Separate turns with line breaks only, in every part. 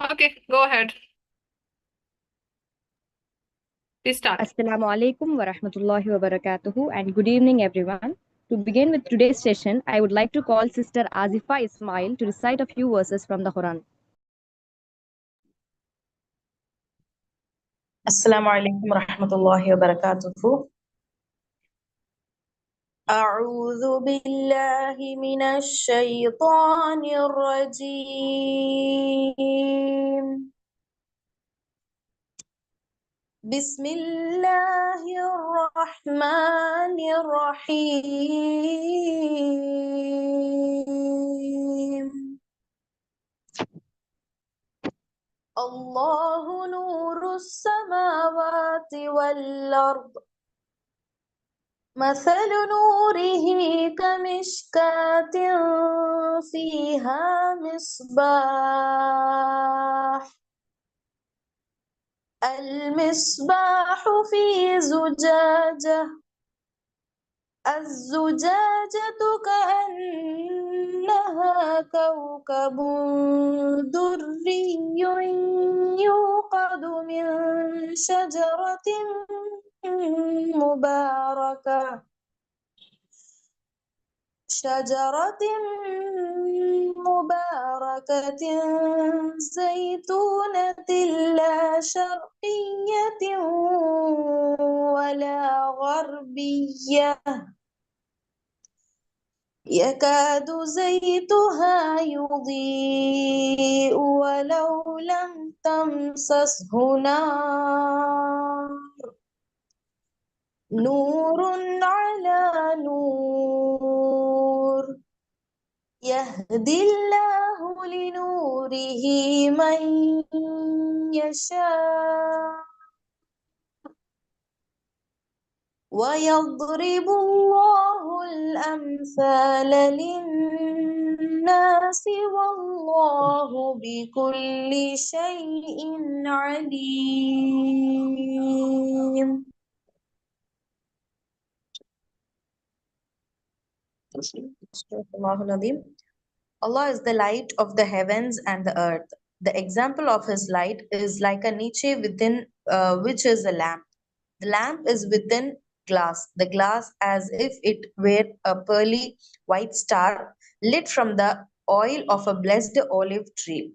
Okay, go ahead. Please start.
Assalamu alaikum wa rahmatullahi wa barakatuhu and good evening everyone. To begin with today's session, I would like to call Sister Azifa Ismail to recite a few verses from the Quran.
السلام عليكم ورحمة الله وبركاته. أعوذ بالله من الشيطان الرجيم. بسم الله الرحمن الرحيم. الله نور السماوات والأرض مثل نوره كمشكاة فيها مصباح المصباح في زجاجة الزجاجة كأنها كوكب دري يوقد من شجرة مباركة زيتونة لا شرقية ولا غربية يكاد زيتها يضيء ولو لم تمسسه نار نور على نور يهدي الله لنوره من يشاء ويضرب الله الأمثال للناس والله بكل شيء عليم. Allah is the light of the heavens and the earth. The example of his light is like a niche within which is a lamp. The lamp is within glass, the glass as if it were a pearly white star lit from the oil of a blessed olive tree.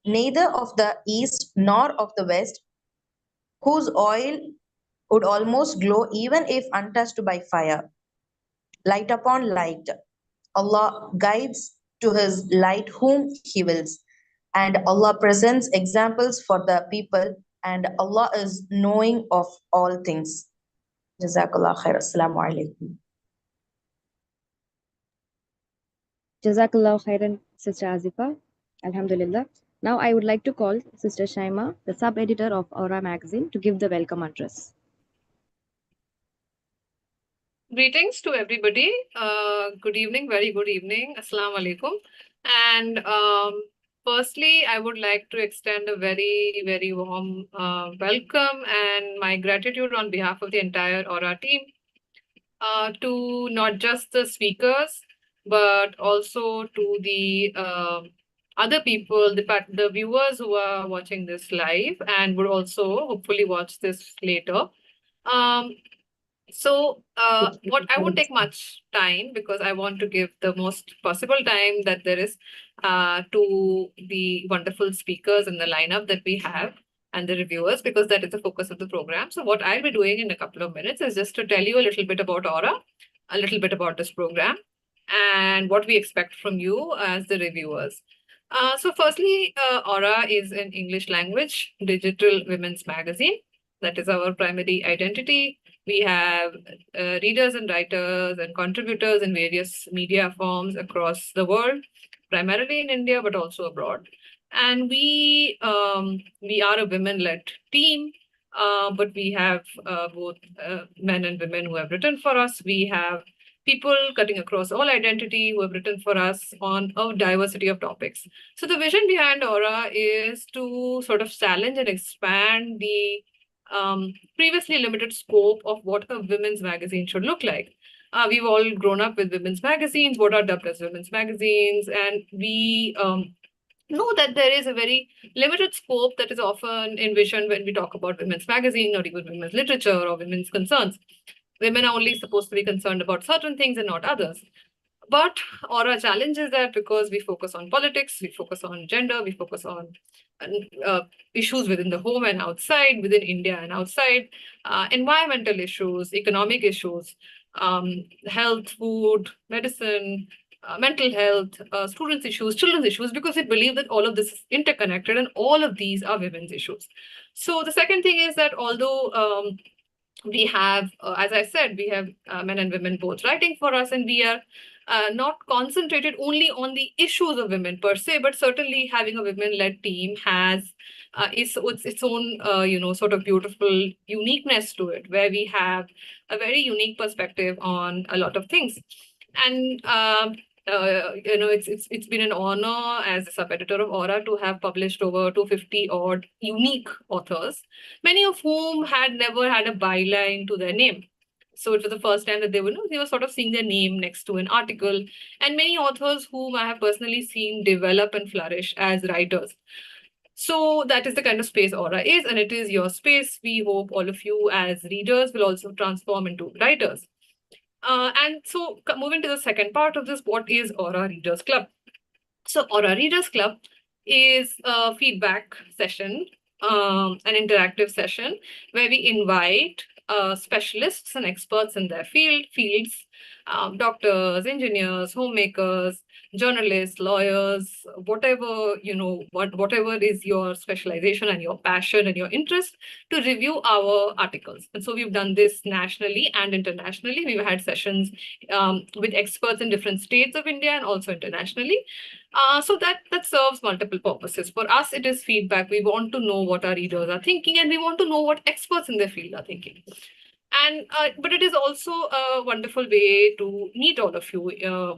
Neither of the east nor of the west, whose oil would almost glow even if untouched by fire. Light upon light. Allah guides to his light whom he wills. And Allah presents examples for the people, and Allah is knowing of all things. Jazakallah khair. Assalamu alaikum.
Jazakallah khairan, Sister Azifa. Alhamdulillah. Now I would like to call Sister Shaima, the sub-editor of Aura magazine, to give the welcome address.
Greetings to everybody. Good evening, very good evening. Assalamu alaikum. And firstly, I would like to extend a very, very warm welcome and my gratitude on behalf of the entire Aura team to not just the speakers, but also to the other people, the viewers who are watching this live and would also hopefully watch this later. So what I won't take much time because I want to give the most possible time that there is to the wonderful speakers in the lineup that we have and the reviewers, because that is the focus of the program. So what I'll be doing in a couple of minutes is just to tell you a little bit about Aura, a little bit about this program, and what we expect from you as the reviewers. So firstly, Aura is an English language digital women's magazine. That is our primary identity. We have readers and writers and contributors in various media forms across the world, primarily in India, but also abroad. And we are a women-led team, but we have both men and women who have written for us. We have people cutting across all identity who have written for us on a diversity of topics. So the vision behind Aura is to sort of challenge and expand the previously limited scope of what a women's magazine should look like. We've all grown up with women's magazines, what are dubbed as women's magazines, and we know that there is a very limited scope that is often envisioned when we talk about women's magazine or even women's literature or women's concerns. Women are only supposed to be concerned about certain things and not others. But Aura challenges that because we focus on politics, we focus on gender, we focus on uh, issues within the home and outside, within India and outside, environmental issues, economic issues, health, food, medicine, mental health, students' issues, children's issues, because we believe that all of this is interconnected and all of these are women's issues. So the second thing is that although we have, as I said, we have men and women both writing for us, and we are not concentrated only on the issues of women per se, but certainly having a women-led team has its own, sort of beautiful uniqueness to it, where we have a very unique perspective on a lot of things. And it's been an honor as a sub-editor of Aura to have published over 250 odd unique authors, many of whom had never had a byline to their name. So it was the first time that they were sort of seeing their name next to an article, and many authors whom I have personally seen develop and flourish as writers. So that is the kind of space Aura is, and it is your space. We hope all of you as readers will also transform into writers. And so moving to the second part of this, what is Aura Readers Club? So Aura Readers Club is a feedback session, an interactive session where we invite specialists and experts in their fields, doctors, engineers, homemakers, journalists, lawyers, whatever, whatever is your specialization and your passion and your interest, to review our articles. And so we've done this nationally and internationally. We've had sessions with experts in different states of India and also internationally. So that serves multiple purposes. For us, it is feedback. We want to know what our readers are thinking, and we want to know what experts in their field are thinking. And but it is also a wonderful way to meet all of you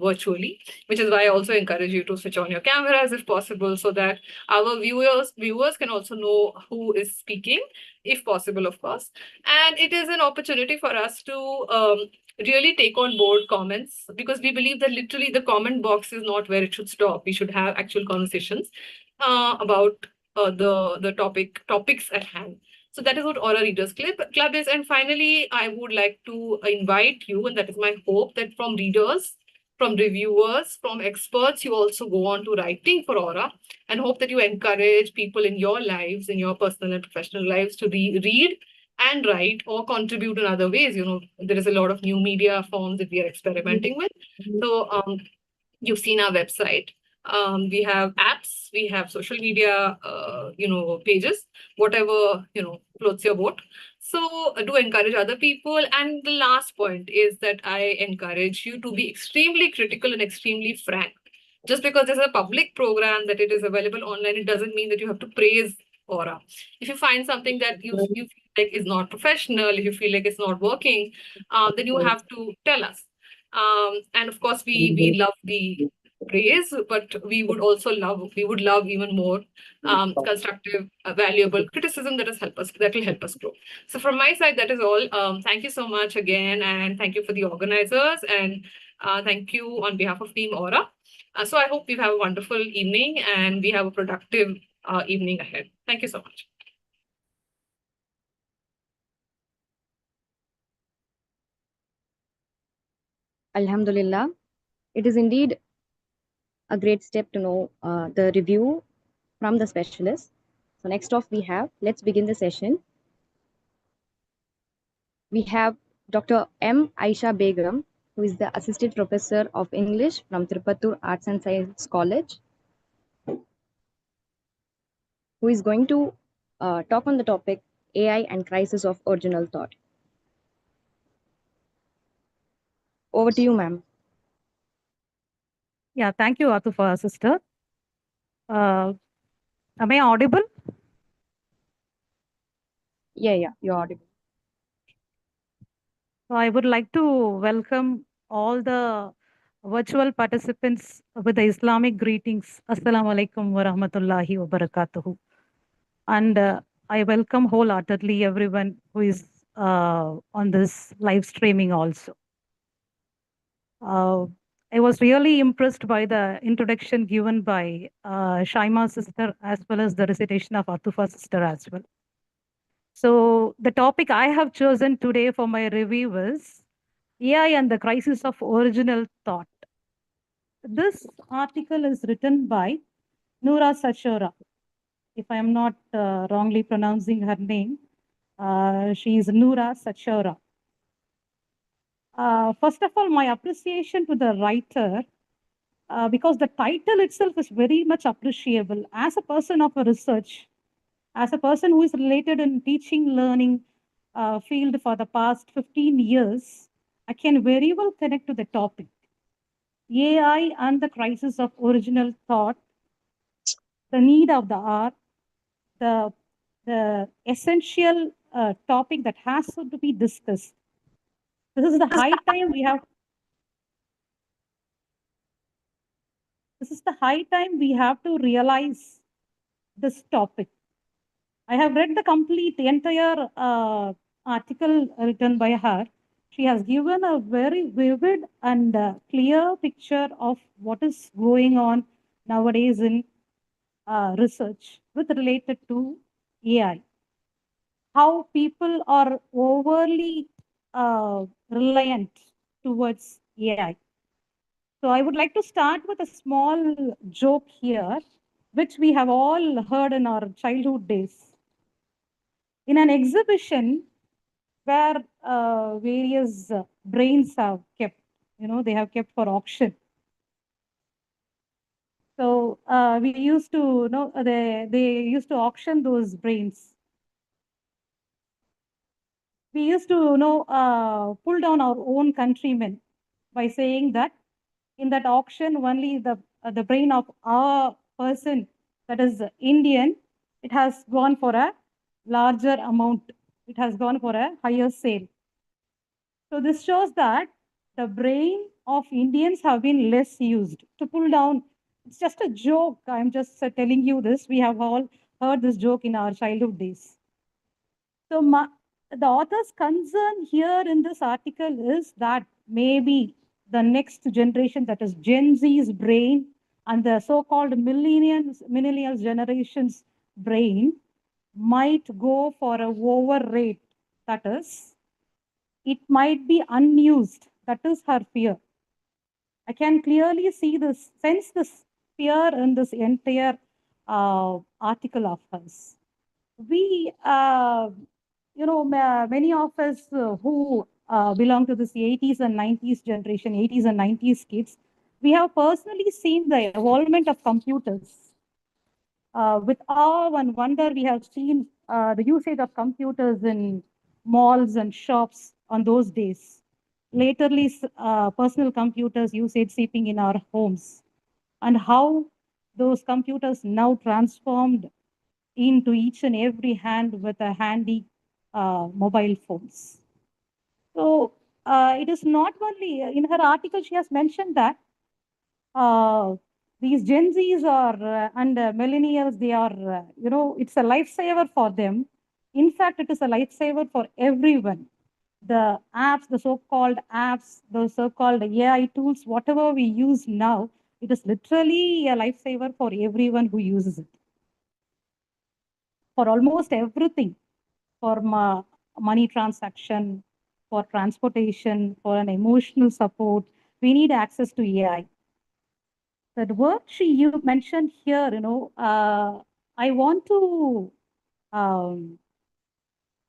virtually, which is why I also encourage you to switch on your cameras if possible, so that our viewers can also know who is speaking, if possible, of course. And it is an opportunity for us to really take on board comments, because we believe that literally the comment box is not where it should stop. We should have actual conversations about the topics at hand. So that is what Aura Readers Club is. And finally, I would like to invite you, and that is my hope, that from readers, from reviewers, from experts, you also go on to writing for Aura, and hope that you encourage people in your lives, in your personal and professional lives, to read and write or contribute in other ways. There is a lot of new media forms that we are experimenting with. So you've seen our website. We have apps, we have social media, pages, whatever, floats your boat. So do encourage other people. And the last point is that I encourage you to be extremely critical and extremely frank. Just because there's a public program that it is available online, it doesn't mean that you have to praise Aura. If you find something that you feel like is not professional, if you feel like it's not working, then you have to tell us. And of course, we love the praise, but we would love even more constructive, valuable criticism that will help us grow. So from my side, that is all. Thank you so much again, and thank you for the organizers, and thank you on behalf of Team Aura. So I hope we have a wonderful evening and we have a productive evening ahead. Thank you so much.
Alhamdulillah. It is indeed a great step to know the review from the specialist. So next off let's begin the session. We have Dr. M. Aisha Begum, who is the Assistant Professor of English from Tirupattur Arts and Science College, who is going to talk on the topic AI and Crisis of Original Thought. Over to you, ma'am.
Yeah, thank you, Atufa, sister. Am I audible?
Yeah, you're audible.
So I would like to welcome all the virtual participants with the Islamic greetings. Assalamu alaikum wa rahmatullahi wa barakatuhu. And I welcome wholeheartedly everyone who is on this live streaming also. I was really impressed by the introduction given by Shaima's sister as well as the recitation of Atufa's sister as well. So the topic I have chosen today for my review is AI and the crisis of original thought. This article is written by Noura Sachora. If I am not wrongly pronouncing her name, she is Noura Sachora. First of all, my appreciation to the writer, because the title itself is very much appreciable. As a person of a research, as a person who is related in teaching, learning field for the past 15 years, I can very well connect to the topic. AI and the crisis of original thought, the need of the art, the essential topic that has to be discussed. This is the high time we have. This is the high time we have to realize this topic. I have read the entire article written by her. She has given a very vivid and clear picture of what is going on nowadays in research with related to AI. How people are overly reliant towards AI. So I would like to start with a small joke here, which we have all heard in our childhood days. In an exhibition where various brains have kept, they have kept for auction. So we used to know they used to auction those brains. We used to pull down our own countrymen by saying that in that auction only the brain of our person that is Indian, it has gone for a larger amount. It has gone for a higher sale. So this shows that the brain of Indians have been less used to pull down. It's just a joke. I'm just telling you this. We have all heard this joke in our childhood days. So the author's concern here in this article is that maybe the next generation, that is Gen Z's brain and the so-called millennials generation's brain might go for a over rate. That is, it might be unused. That is her fear. I can clearly sense this fear in this entire article of hers. We, many of us who belong to this 80s and 90s generation, 80s and 90s kids, we have personally seen the evolvement of computers. With awe and wonder, we have seen the usage of computers in malls and shops on those days. Laterly, personal computers usage seeping in our homes, and how those computers now transformed into each and every hand with a handy mobile phones. So it is not only in her article, she has mentioned that these Gen Zs and millennials, they are, it's a lifesaver for them. In fact, it is a lifesaver for everyone. The apps, the so-called apps, the so-called AI tools, whatever we use now, it is literally a lifesaver for everyone who uses it. For almost everything, for money transaction, for transportation, for an emotional support, we need access to AI. The work you mentioned here, I want to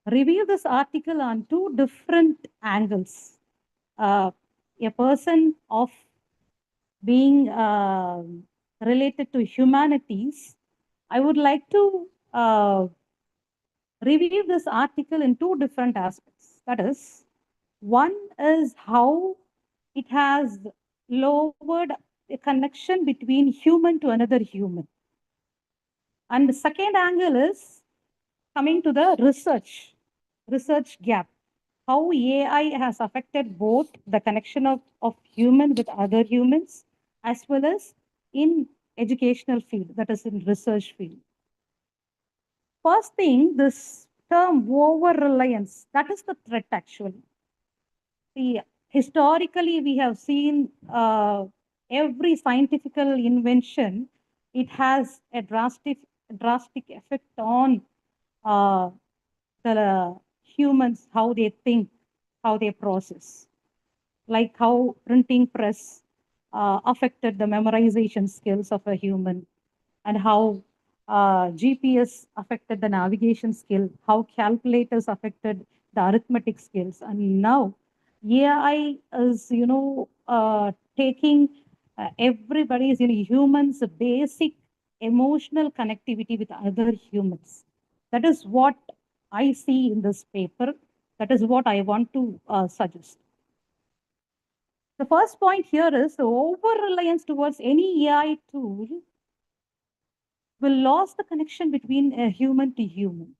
review this article on two different angles. A person of being related to humanities, I would like to review this article in two different aspects. That is, one is how it has lowered a connection between human to another human. And the second angle is coming to the research gap. How AI has affected both the connection of human with other humans as well as in educational field, that is in research field. First thing, this term over reliance, that is the threat actually. See, historically we have seen every scientific invention, it has a drastic effect on the humans, how they think, how they process. Like how printing press affected the memorization skills of a human, and how GPS affected the navigation skill, how calculators affected the arithmetic skills, and now AI is, taking everybody's, humans' basic emotional connectivity with other humans. That is what I see in this paper. That is what I want to suggest. The first point here is the over-reliance towards any AI tool will lose the connection between a human to human.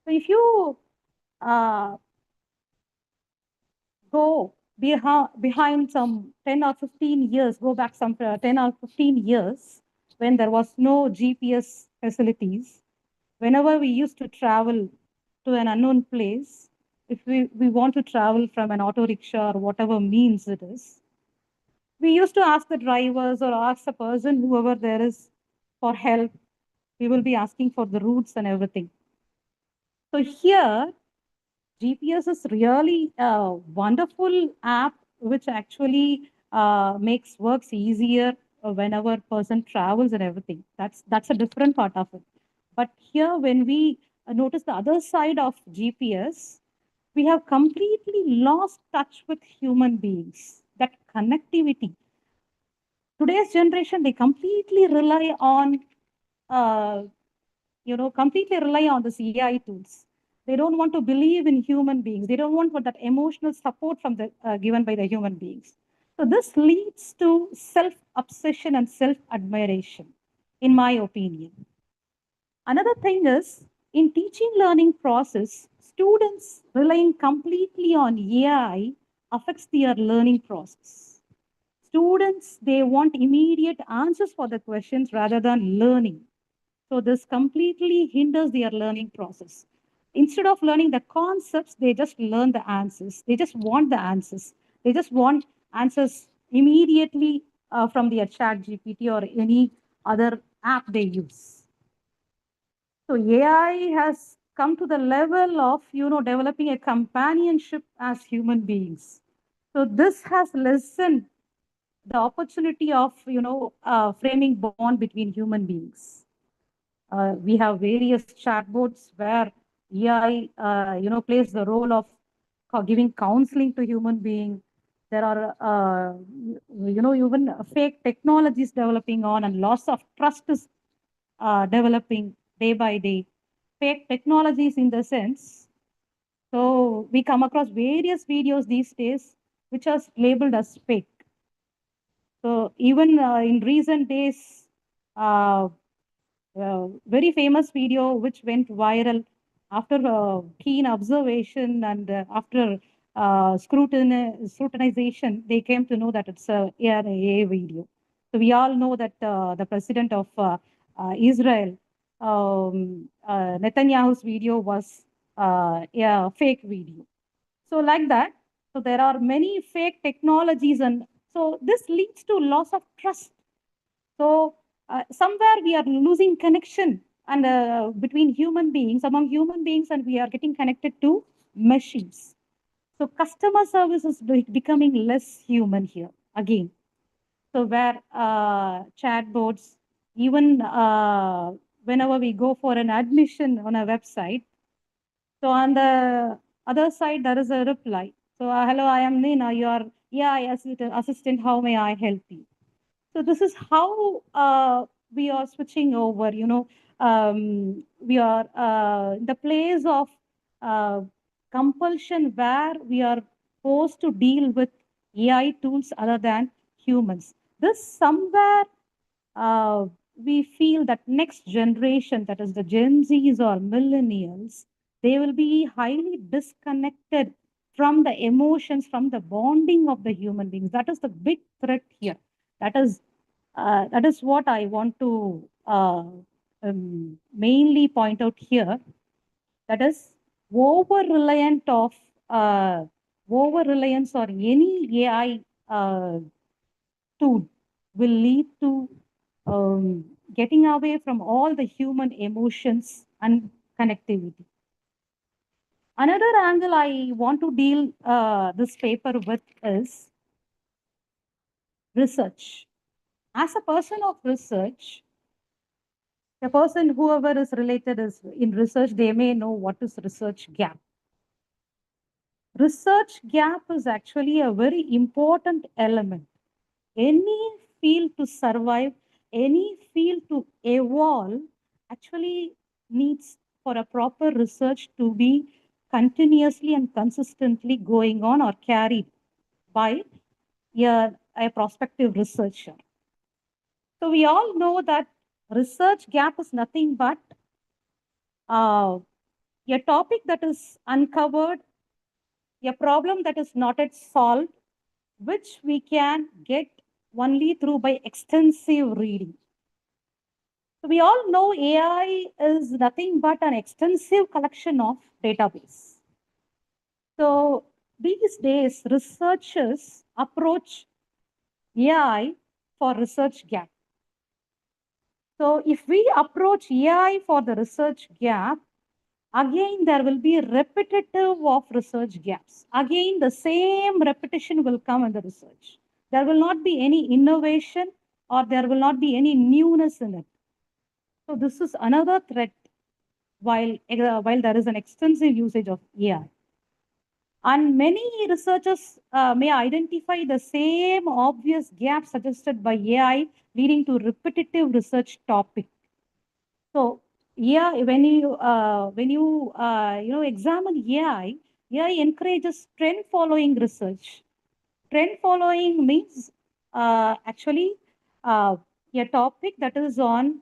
So if you go behind some 10 or 15 years, go back some 10 or 15 years, when there was no GPS facilities, whenever we used to travel to an unknown place, if we want to travel from an auto rickshaw or whatever means it is, we used to ask the drivers or ask the person, whoever there is, for help. We will be asking for the routes and everything. So here, GPS is really a wonderful app which actually makes works easier whenever person travels and everything. That's a different part of it. But here, when we notice the other side of GPS, we have completely lost touch with human beings. That connectivity. Today's generation, they completely rely on completely rely on these AI tools. They don't want to believe in human beings. They don't want that emotional support from the given by the human beings. So this leads to self-obsession and self-admiration, in my opinion. Another thing is, in teaching learning process, students relying completely on AI affects their learning process. Students, they want immediate answers for the questions rather than learning. So this completely hinders their learning process. Instead of learning the concepts, they just learn the answers. They just want the answers. They just want answers immediately from their chat GPT or any other app they use. So AI has come to the level of, developing a companionship as human beings. So this has lessened the opportunity of, framing bond between human beings. We have various chatbots where AI, plays the role of giving counseling to human being. There are, even fake technologies developing on, and loss of trust is developing day by day. Fake technologies in the sense. So we come across various videos these days which are labeled as fake. So even in recent days, uh, very famous video which went viral after keen observation and after scrutinization, they came to know that it's a AI video. So we all know that the president of Israel, Netanyahu's video was a fake video. So like that, so there are many fake technologies, and so this leads to loss of trust. So somewhere we are losing connection and between human beings, among human beings, and we are getting connected to machines. So customer service is becoming less human here again. So where chatbots, even whenever we go for an admission on a website, so on the other side there is a reply. So hello, I am Nina, your AI assistant. How may I help you? So this is how we are switching over, we are in the place of uh, compulsion where we are forced to deal with AI tools other than humans. This somewhere we feel that next generation, that is the Gen Zs or millennials, they will be highly disconnected from the emotions, from the bonding of the human beings. That is the big threat here. That is what I want to mainly point out here. That is over reliant of over reliance on any AI tool will lead to getting away from all the human emotions and connectivity. Another angle I want to deal this paper with is research. As a person of research, a person whoever is related is in research, they may know what is research gap. Research gap is actually a very important element. Any field to survive, any field to evolve, actually needs for a proper research to be continuously and consistently going on or carried by a prospective researcher. So we all know that research gap is nothing but a topic that is uncovered, a problem that is not yet solved, which we can get only through by extensive reading. So we all know AI is nothing but an extensive collection of database. So these days, researchers approach AI for research gap. So if we approach AI for the research gap, again, there will be repetitive of research gaps. Again, the same repetition will come in the research. There will not be any innovation or there will not be any newness in it. So this is another threat while there is an extensive usage of AI. And many researchers may identify the same obvious gaps suggested by AI, leading to repetitive research topic. So yeah, when you examine AI, AI encourages trend following research. Trend following means actually a topic that is on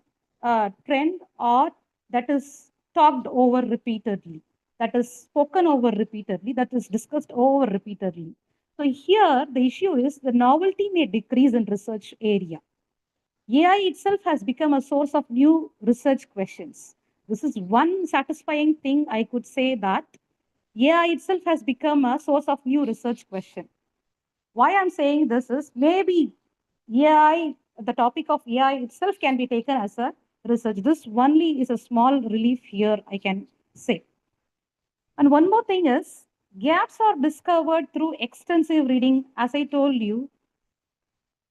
trend or that is talked over repeatedly, that is spoken over repeatedly, that is discussed over repeatedly. So here the issue is the novelty may decrease in research area. AI itself has become a source of new research questions. This is one satisfying thing I could say, that AI itself has become a source of new research question. Why I'm saying this is maybe AI, the topic of AI itself can be taken as a research. This only is a small relief here, I can say. And one more thing is, gaps are discovered through extensive reading. As I told you,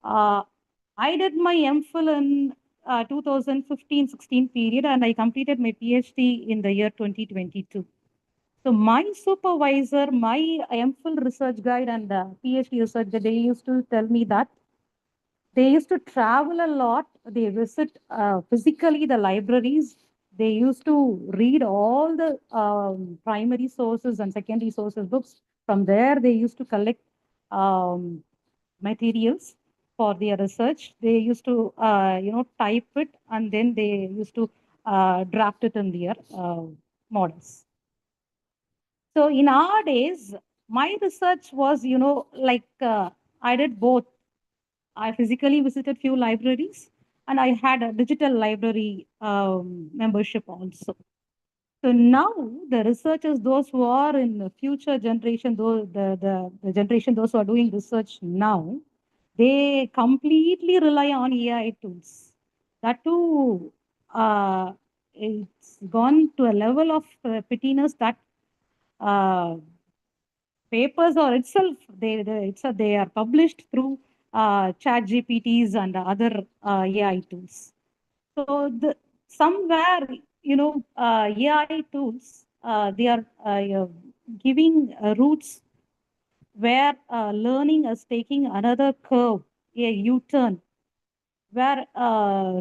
I did my MPhil in 2015-16 period, and I completed my PhD in the year 2022. So my supervisor, my MPhil research guide and PhD research guide, they used to tell me that they used to travel a lot. They visit physically the libraries. They used to read all the primary sources and secondary sources books. From there, they used to collect materials for their research. They used to, type it, and then they used to draft it in their models. So in our days, my research was, I did both. I physically visited few libraries, and I had a digital library membership also. So now the researchers, those who are in the future generation, the generation, those who are doing research now, they completely rely on AI tools. That too, it's gone to a level of pettiness that papers are itself, they are published through chat GPTs and other AI tools. So somewhere, AI tools, they are giving roots where learning is taking another curve, a U-turn, where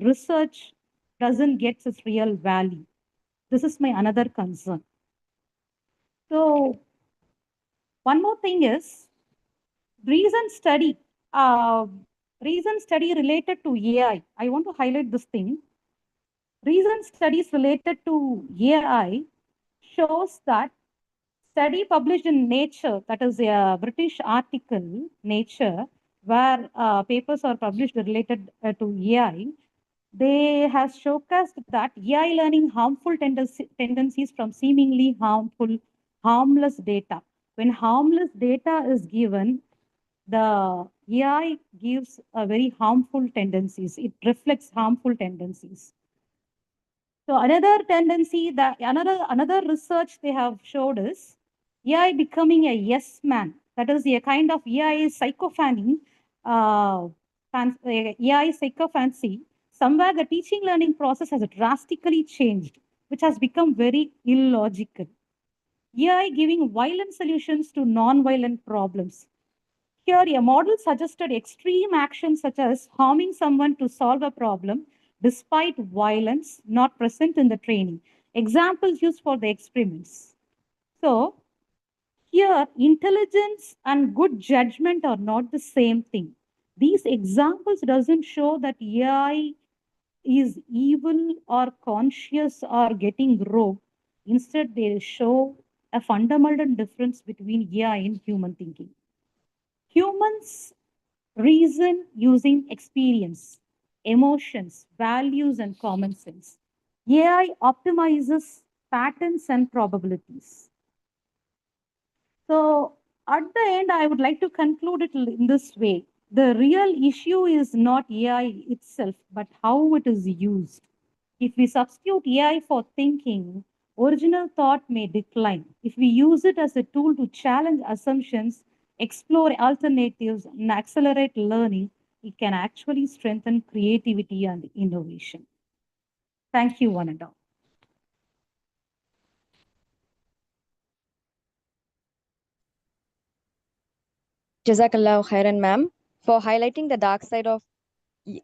research doesn't get its real value. This is my another concern. So one more thing is recent study. Recent study related to AI. I want to highlight this thing. Recent studies related to AI shows that study published in Nature, that is a British article, Nature, where papers are published related to AI, they have showcased that AI learning harmful tendencies from seemingly harmless data. When harmless data is given, the AI gives a very harmful tendencies. It reflects harmful tendencies. So another tendency that another research they have showed is AI becoming a yes man. That is a kind of AI psychophancy, AI psychophancy. Somewhere the teaching learning process has drastically changed, which has become very illogical. AI giving violent solutions to non-violent problems. Here, a model suggested extreme actions such as harming someone to solve a problem despite violence not present in the training. Examples used for the experiments. So, here, intelligence and good judgment are not the same thing. These examples doesn't show that AI is evil or conscious or getting rogue. Instead, they show a fundamental difference between AI and human thinking. Humans reason using experience, emotions, values, and common sense. AI optimizes patterns and probabilities. So, at the end, I would like to conclude it in this way. The real issue is not AI itself, but how it is used. If we substitute AI for thinking, original thought may decline. If we use it as a tool to challenge assumptions, explore alternatives, and accelerate learning, it can actually strengthen creativity and innovation. Thank you, one and all.
Jazakallah khairan, ma'am, for highlighting the dark side of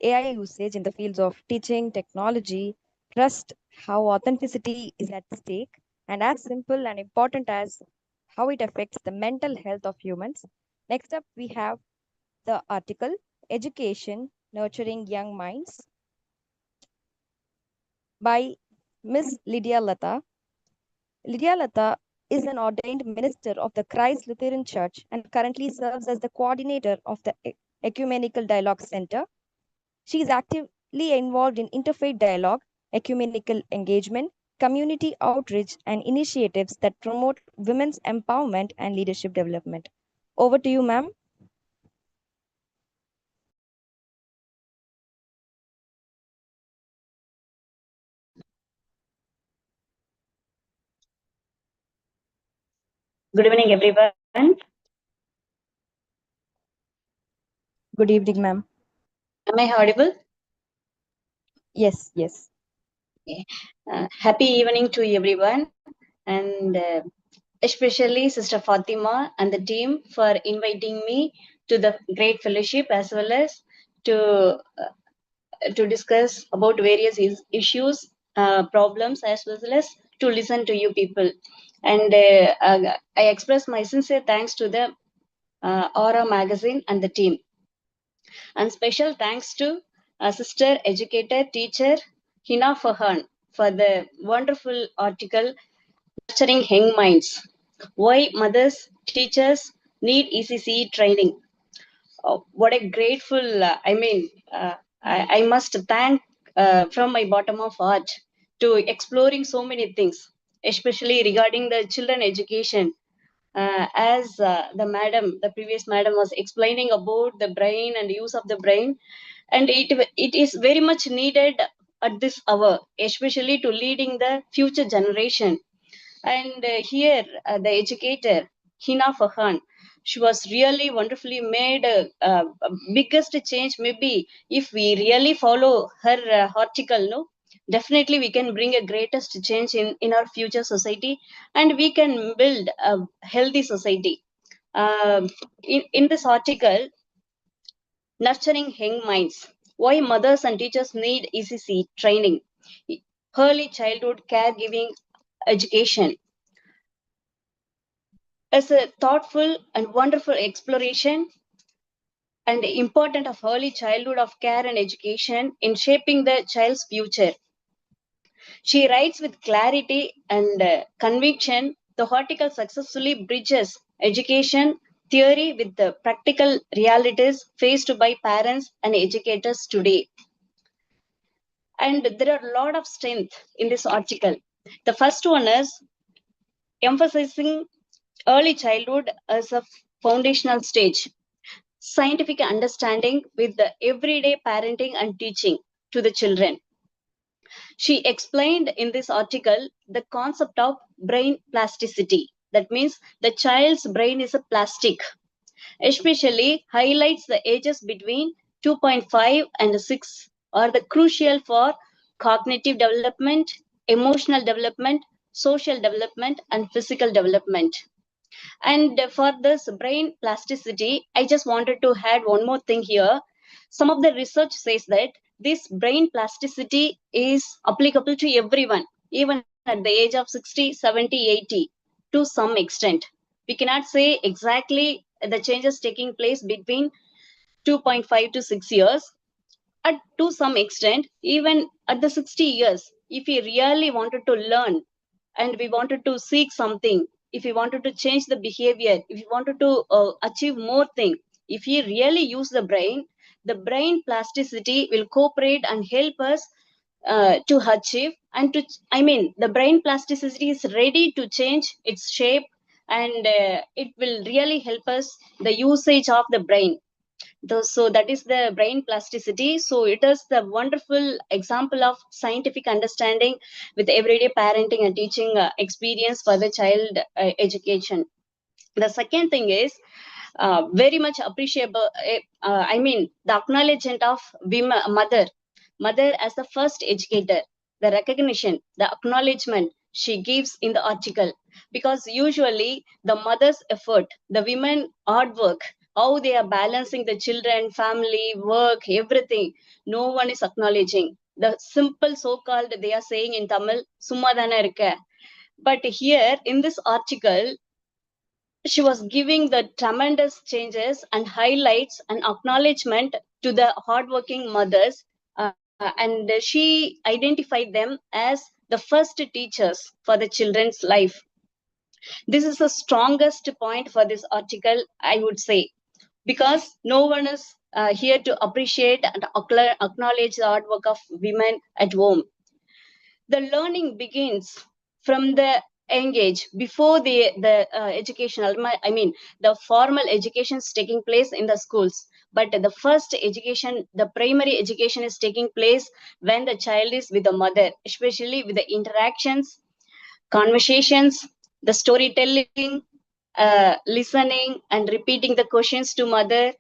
AI usage in the fields of teaching, technology, trust, how authenticity is at stake, and as simple and important as how it affects the mental health of humans. Next up, we have the article Education Nurturing Young Minds by Miss Lydia Lata. Lydia Lata is an ordained minister of the Christ Lutheran Church and currently serves as the coordinator of the Ecumenical Dialogue Center. She is actively involved in interfaith dialogue, ecumenical engagement, community outreach, and initiatives that promote women's empowerment and leadership development. Over to you, ma'am.
Good evening, everyone.
Good evening, ma'am.
Am I audible?
Yes, yes.
Okay. Happy evening to everyone, and especially Sister Fatima and the team for inviting me to the great fellowship, as well as to discuss about various issues, problems, as well as to listen to you people. And I express my sincere thanks to the Aura magazine and the team. And special thanks to sister, educator, teacher Hina Fahan for the wonderful article Nurturing Young Minds. Why mothers, teachers need ECC training. What a grateful, I must thank from my bottom of heart to exploring so many things, especially regarding the children education. As the previous madam was explaining about the brain and use of the brain, and it is very much needed at this hour, especially to leading the future generation. And here the educator Hina Fahan, she was really wonderfully made biggest change. Maybe if we really follow her article, no, definitely we can bring a greatest change in our future society, and we can build a healthy society. In this article, Nurturing Young Minds, why mothers and teachers need ECC training, early childhood caregiving education, as a thoughtful and wonderful exploration and the importance of early childhood of care and education in shaping the child's future. She writes with clarity and conviction. The article successfully bridges education theory with the practical realities faced by parents and educators today. And there are a lot of strength in this article. The first one is emphasizing early childhood as a foundational stage. Scientific understanding with the everyday parenting and teaching to the children. She explained in this article the concept of brain plasticity. That means the child's brain is a plastic, especially highlights the ages between 2.5 and 6 are the crucial for cognitive development, emotional development, social development, and physical development. And for this brain plasticity, I just wanted to add one more thing here. Some of the research says that this brain plasticity is applicable to everyone, even at the age of 60, 70, 80, to some extent. We cannot say exactly the changes taking place between 2.5 to 6 years. To some extent, even at the 60 years, if we really wanted to learn and we wanted to seek something, if we wanted to change the behavior, if we wanted to achieve more thing, if we really use the brain plasticity will cooperate and help us to achieve and to, I mean, the brain plasticity is ready to change its shape, and it will really help us the usage of the brain. So that is the brain plasticity. So it is the wonderful example of scientific understanding with everyday parenting and teaching experience for the child education. The second thing is very much appreciable. I mean, the acknowledgement of women, mother as the first educator, the recognition, the acknowledgement she gives in the article, because usually the mother's effort, the women hard work, how they are balancing the children, family, work, everything, no one is acknowledging. The simple so-called they are saying in Tamil, "Summa thana irukka." But here in this article, she was giving the tremendous changes and highlights and acknowledgement to the hardworking mothers, and she identified them as the first teachers for the children's life. This is the strongest point for this article, I would say, because no one is here to appreciate and acknowledge the hard work of women at home. The learning begins from the young age, before the educational, I mean, the formal education is taking place in the schools, but the first education, the primary education, is taking place when the child is with the mother, especially with the interactions, conversations, the storytelling, listening and repeating the questions to mother,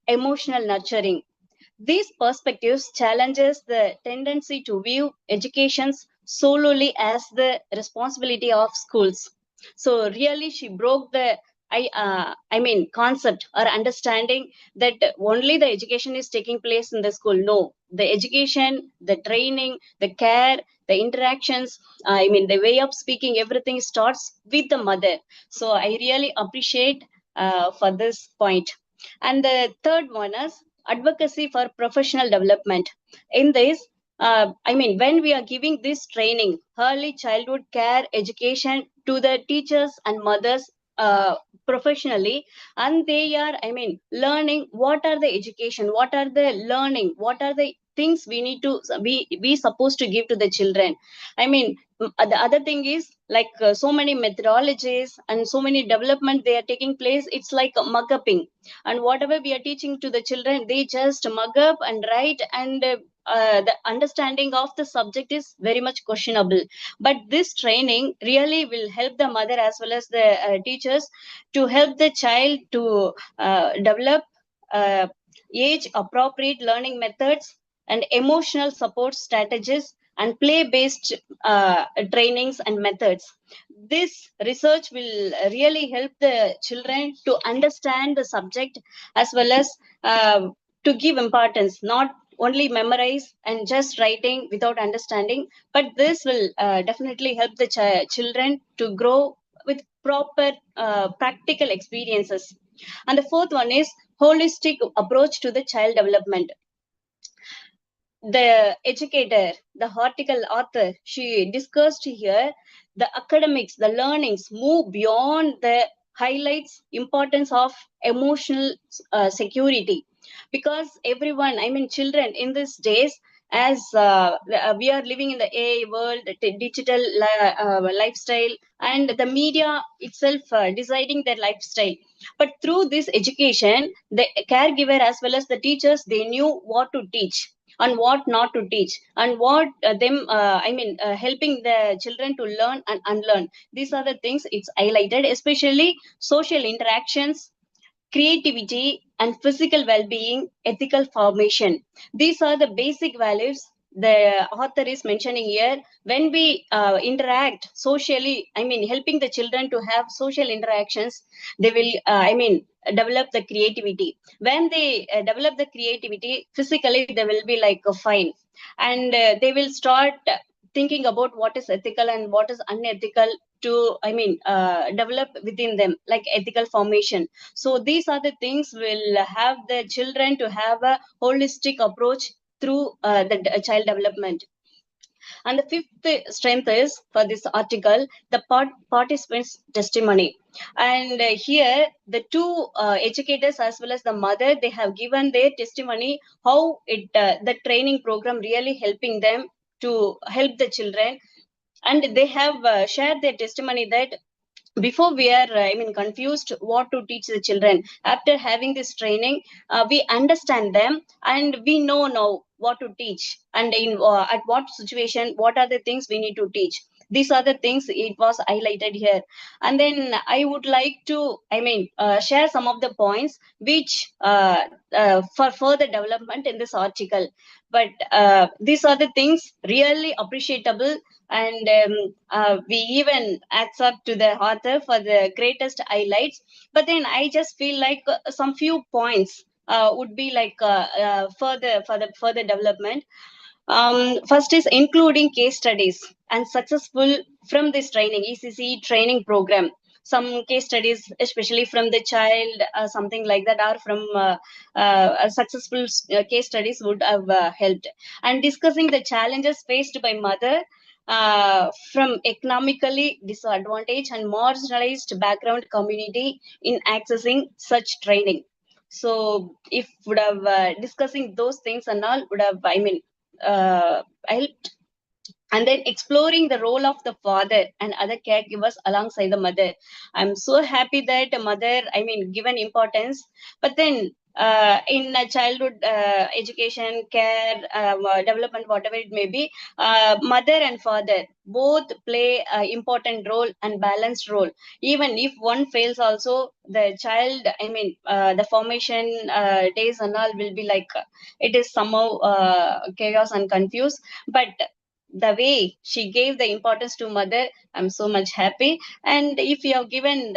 emotional nurturing. These perspectives challenges the tendency to view educations solely as the responsibility of schools. So really, she broke the I mean concept or understanding that only the education is taking place in the school. No, the education, the training, the care, the interactions, I mean the way of speaking, everything starts with the mother. So I really appreciate for this point. And the third one is advocacy for professional development. In this, I mean, when we are giving this training, early childhood care education to the teachers and mothers professionally, and they are, I mean, learning what are the education, what are the learning, what are the things we need to we supposed to give to the children. I mean, the other thing is like so many methodologies and so many development they are taking place. It's like mug upping, and whatever we are teaching to the children, they just mug up and write, and the understanding of the subject is very much questionable. But this training really will help the mother as well as the teachers to help the child to develop age appropriate learning methods and emotional support strategies and play based trainings and methods. This research will really help the children to understand the subject as well as to give importance, not only memorize and just writing without understanding, but this will definitely help the children to grow with proper practical experiences. And the fourth one is holistic approach to the child development. The educator, the article author, she discussed here the academics, the learnings move beyond the highlights importance of emotional security, because everyone, I mean children in these days, as we are living in the AI world, digital lifestyle, and the media itself deciding their lifestyle. But through this education, the caregiver as well as the teachers, they knew what to teach and what not to teach, and what helping the children to learn and unlearn. These are the things it's highlighted, especially social interactions, creativity, and physical well-being, ethical formation. These are the basic values the author is mentioning here. When we interact socially, helping the children to have social interactions, they will, develop the creativity. When they develop the creativity, physically they will be like fine, and they will start thinking about what is ethical and what is unethical to, develop within them, like ethical formation. So these are the things will have the children to have a holistic approach through the child development. And the fifth strength is for this article, the participants' testimony. And here, the two educators as well as the mother, they have given their testimony how the training program really helping them to help the children. And they have shared their testimony that before we are confused what to teach the children, after having this training we understand them and we know now what to teach, and in at what situation what are the things we need to teach. These are the things it was highlighted here. And then I would like to share some of the points which for further development in this article. But these are the things really appreciable, and we even accept to the author for the greatest highlights. But then I just feel like some few points would be like further development. First is including case studies and successful from this training, ECC training program. Some case studies, especially from the child, something like that, or from successful case studies would have helped. And discussing the challenges faced by mother from economically disadvantaged and marginalized background community in accessing such training. So if would have discussing those things and all would have helped. And then exploring the role of the father and other caregivers alongside the mother. I'm so happy that a mother given importance. But then in childhood education, care, development, whatever it may be, mother and father both play an important role and balanced role. Even if one fails also, the child the formation days and all will be like it is somehow chaos and confused. But the way she gave the importance to mother, I'm so much happy. And if you have given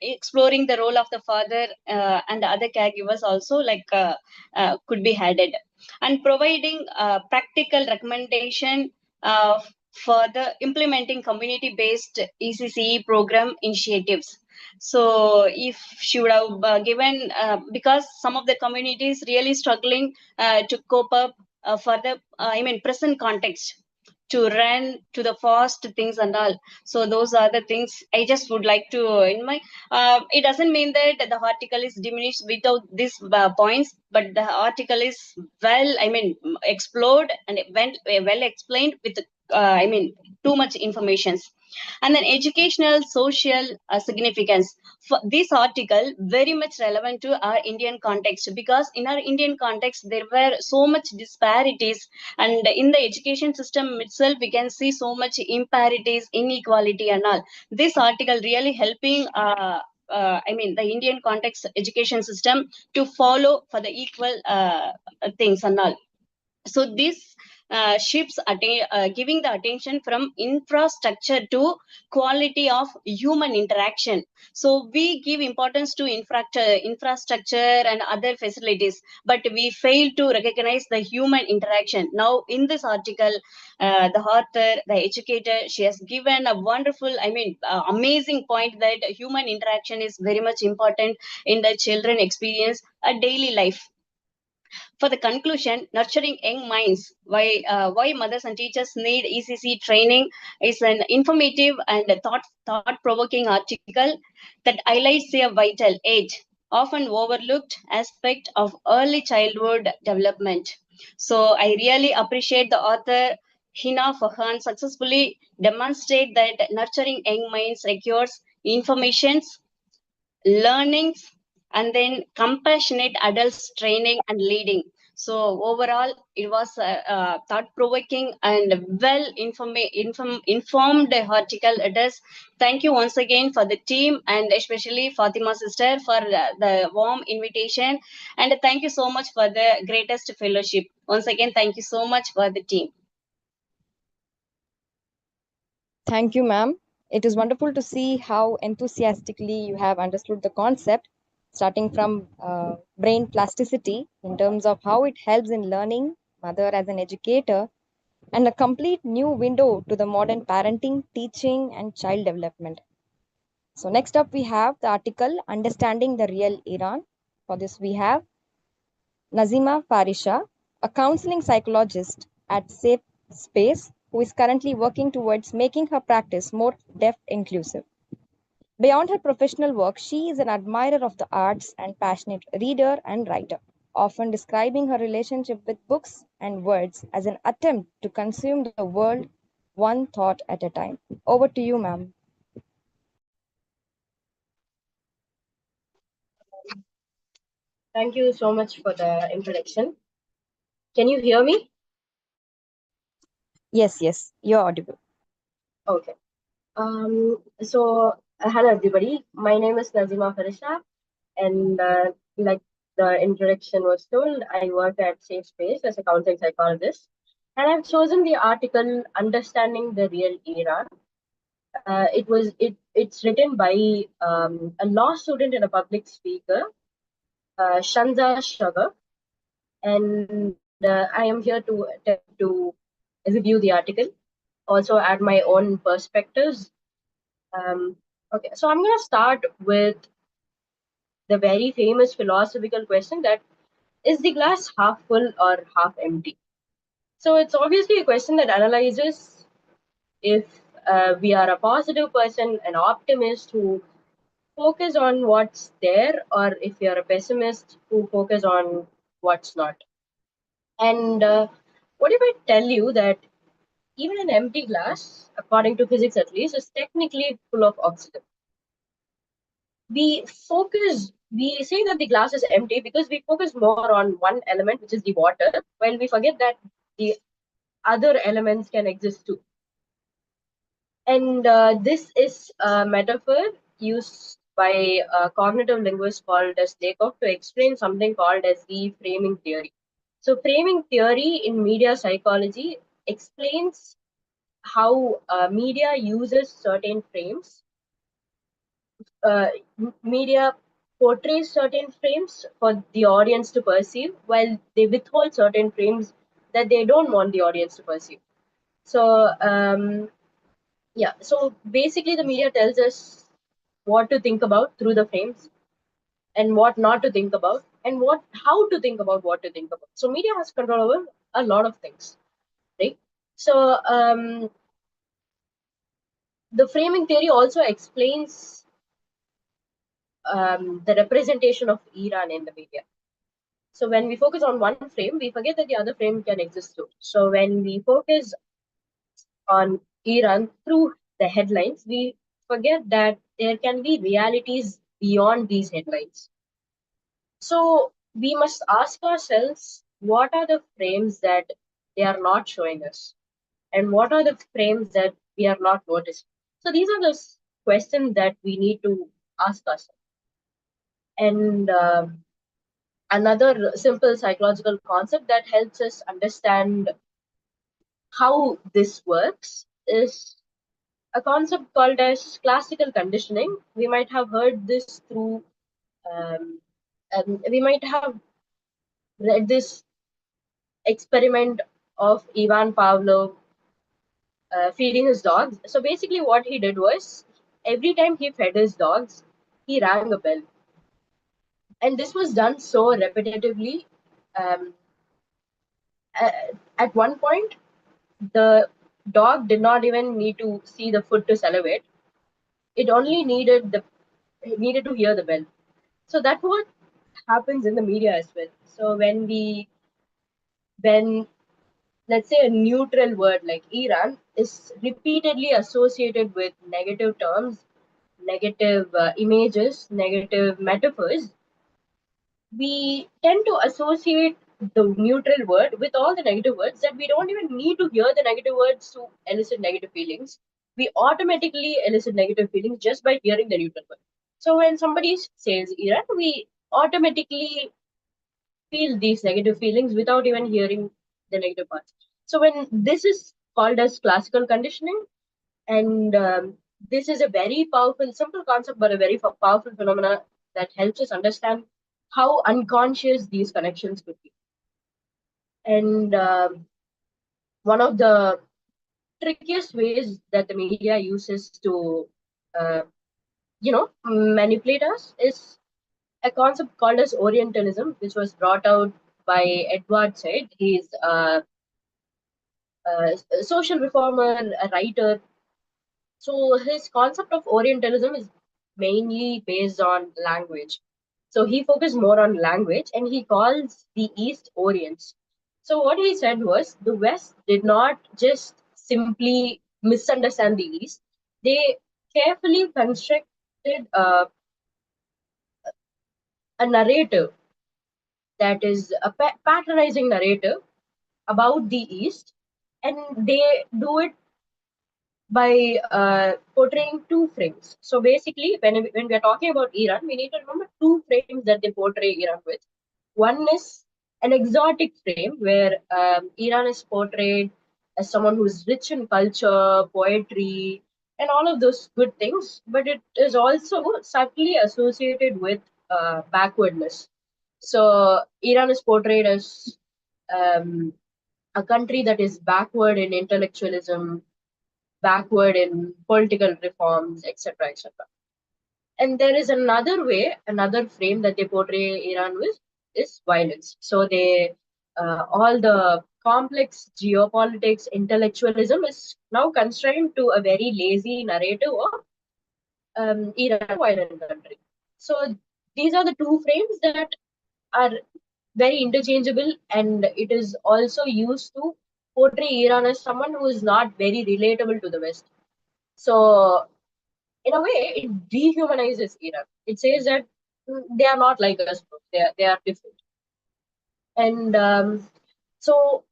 exploring the role of the father and other caregivers also, like could be added. And providing practical recommendation for the implementing community based ECCE program initiatives. So if she would have given because some of the communities really struggling to cope up for the present context, to run to the fast things and all. So those are the things I just would like to in my it doesn't mean that the article is diminished without these points, but the article is well explored and well explained with too much information. And then educational social significance for this article very much relevant to our Indian context, because in our Indian context there were so much disparities, and in the education system itself we can see so much imparities, inequality and all. This article really helping the Indian context education system to follow for the equal things and all. So this shifts giving the attention from infrastructure to quality of human interaction. So we give importance to infrastructure and other facilities, but we fail to recognize the human interaction. Now in this article, the author, the educator, she has given a wonderful amazing point that human interaction is very much important in the children experience a daily life. For the conclusion, nurturing young minds, why mothers and teachers need ECC training, is an informative and thought-provoking article that highlights a vital age, often overlooked aspect of early childhood development. So I really appreciate the author Hina Fahan successfully demonstrate that nurturing young minds requires informations, learnings, and then compassionate adults training and leading. So overall, it was a thought-provoking and informed article. It is. Thank you once again for the team and especially Fatima sister for the warm invitation. And thank you so much for the greatest fellowship. Once again, thank you so much for the team.
Thank you, ma'am. It is wonderful to see how enthusiastically you have understood the concept, starting from brain plasticity in terms of how it helps in learning, mother as an educator, and a complete new window to the modern parenting, teaching, and child development. So next up we have the article Understanding the Real Iran. For this we have Nazima Farisha, a counseling psychologist at Safe Space, who is currently working towards making her practice more deaf inclusive. Beyond her professional work, she is an admirer of the arts and passionate reader and writer, often describing her relationship with books and words as an attempt to consume the world one thought at a time. Over to you, ma'am.
Thank you so much for the introduction. Can you hear me?
Yes, you're audible.
Okay. Hello everybody. My name is Nazima Farisha, and like the introduction was told, I work at Safe Space as a counseling psychologist, and I've chosen the article "Understanding the Real Iran." It's written by a law student and a public speaker, Shanza Sugar, and I am here to attempt to review the article, also add my own perspectives. Okay, so I'm going to start with the very famous philosophical question that is the glass half full or half empty? So it's obviously a question that analyzes if we are a positive person, an optimist who focus on what's there, or if you're a pessimist who focus on what's not. And what if I tell you that even an empty glass, according to physics at least, is technically full of oxygen? We say that the glass is empty because we focus more on one element, which is the water, while we forget that the other elements can exist too. And this is a metaphor used by a cognitive linguist called as Lakoff to explain something called as the framing theory. So framing theory in media psychology explains how media uses certain frames. Media portrays certain frames for the audience to perceive, while they withhold certain frames that they don't want the audience to perceive. So, so basically, the media tells us what to think about through the frames, and what not to think about, and how to think about what to think about. So, media has control over a lot of things, right? So, the framing theory also explains the representation of Iran in the media. So when we focus on one frame, we forget that the other frame can exist too. So when we focus on Iran through the headlines, we forget that there can be realities beyond these headlines. So we must ask ourselves, what are the frames that they are not showing us? And what are the frames that we are not noticing? So these are the questions that we need to ask ourselves. And another simple psychological concept that helps us understand how this works is a concept called as classical conditioning. We might have heard this through, we might have read this experiment of Ivan Pavlov feeding his dogs. So basically, what he did was every time he fed his dogs, he rang a bell. And this was done so repetitively. Um, at one point, the dog did not even need to see the food to salivate. It only needed to hear the bell. So that's what happens in the media as well. So when we when, let's say, a neutral word like Iran is repeatedly associated with negative terms, negative images, negative metaphors, we tend to associate the neutral word with all the negative words that we don't even need to hear the negative words to elicit negative feelings. We automatically elicit negative feelings just by hearing the neutral word. So when somebody says Iran, we automatically feel these negative feelings without even hearing the negative parts. So when this is called as classical conditioning, and this is a very powerful, simple concept, but a very powerful phenomena that helps us understand how unconscious these connections could be. And one of the trickiest ways that the media uses to, uh, manipulate us is a concept called as Orientalism, which was brought out by Edward Said. He's a social reformer, a writer. So his concept of Orientalism is mainly based on language. So he focused more on language and he calls the East Orients. So what he said was the West did not just simply misunderstand the East, they carefully constructed a narrative that is a patronizing narrative about the East, and they do it by portraying two frames. So basically, when we are talking about Iran, we need to remember two frames that they portray Iran with. One is an exotic frame where Iran is portrayed as someone who is rich in culture, poetry, and all of those good things, but it is also subtly associated with backwardness. So Iran is portrayed as um, a country that is backward in intellectualism, backward in political reforms, etc., etc. And there is another way, another frame that they portray Iran with is violence. So they, all the complex geopolitics, intellectualism is now constrained to a very lazy narrative of Iran, violent country. So these are the two frames that are very interchangeable, and it is also used to portray Iran as someone who is not very relatable to the West. So in a way, it dehumanizes Iran. It says that they are not like us, bro. They are different. And so,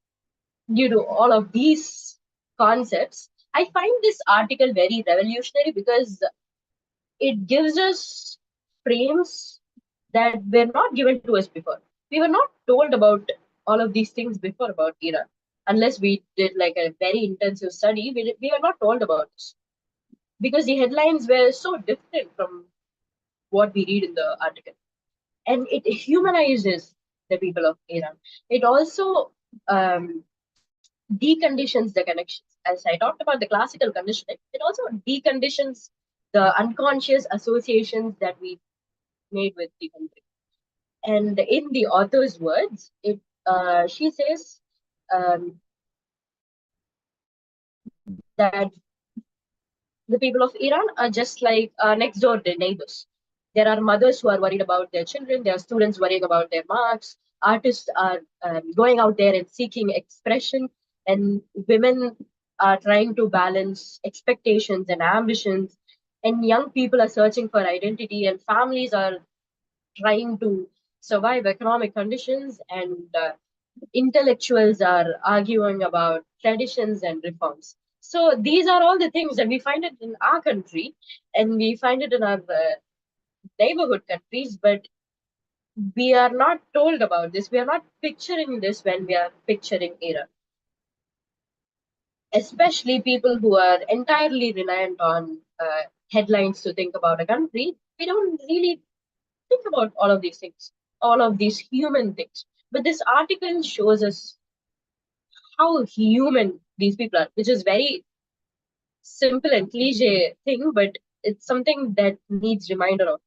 due to all of these concepts, I find this article very revolutionary because it gives us frames that were not given to us before. We were not told about all of these things before about Iran. Unless we did like a very intensive study, we are not told about this because the headlines were so different from what we read in the article. And it humanizes the people of Iran. It also deconditions the connections. As I talked about the classical conditioning, it also deconditions the unconscious associations that we made with the country. And in the author's words, she says that the people of Iran are just like next door neighbors. There are mothers who are worried about their children. There are students worrying about their marks. Artists are going out there and seeking expression. And women are trying to balance expectations and ambitions. And young people are searching for identity. And families are trying to survive economic conditions. And intellectuals are arguing about traditions and reforms. So these are all the things that we find it in our country, and we find it in our neighborhood countries, but we are not told about this. We are not picturing this when we are picturing Iran. Especially people who are entirely reliant on headlines to think about a country, we don't really think about all of these things, all of these human things. But this article shows us how human these people are, which is very simple and cliche thing, but it's something that needs reminder of.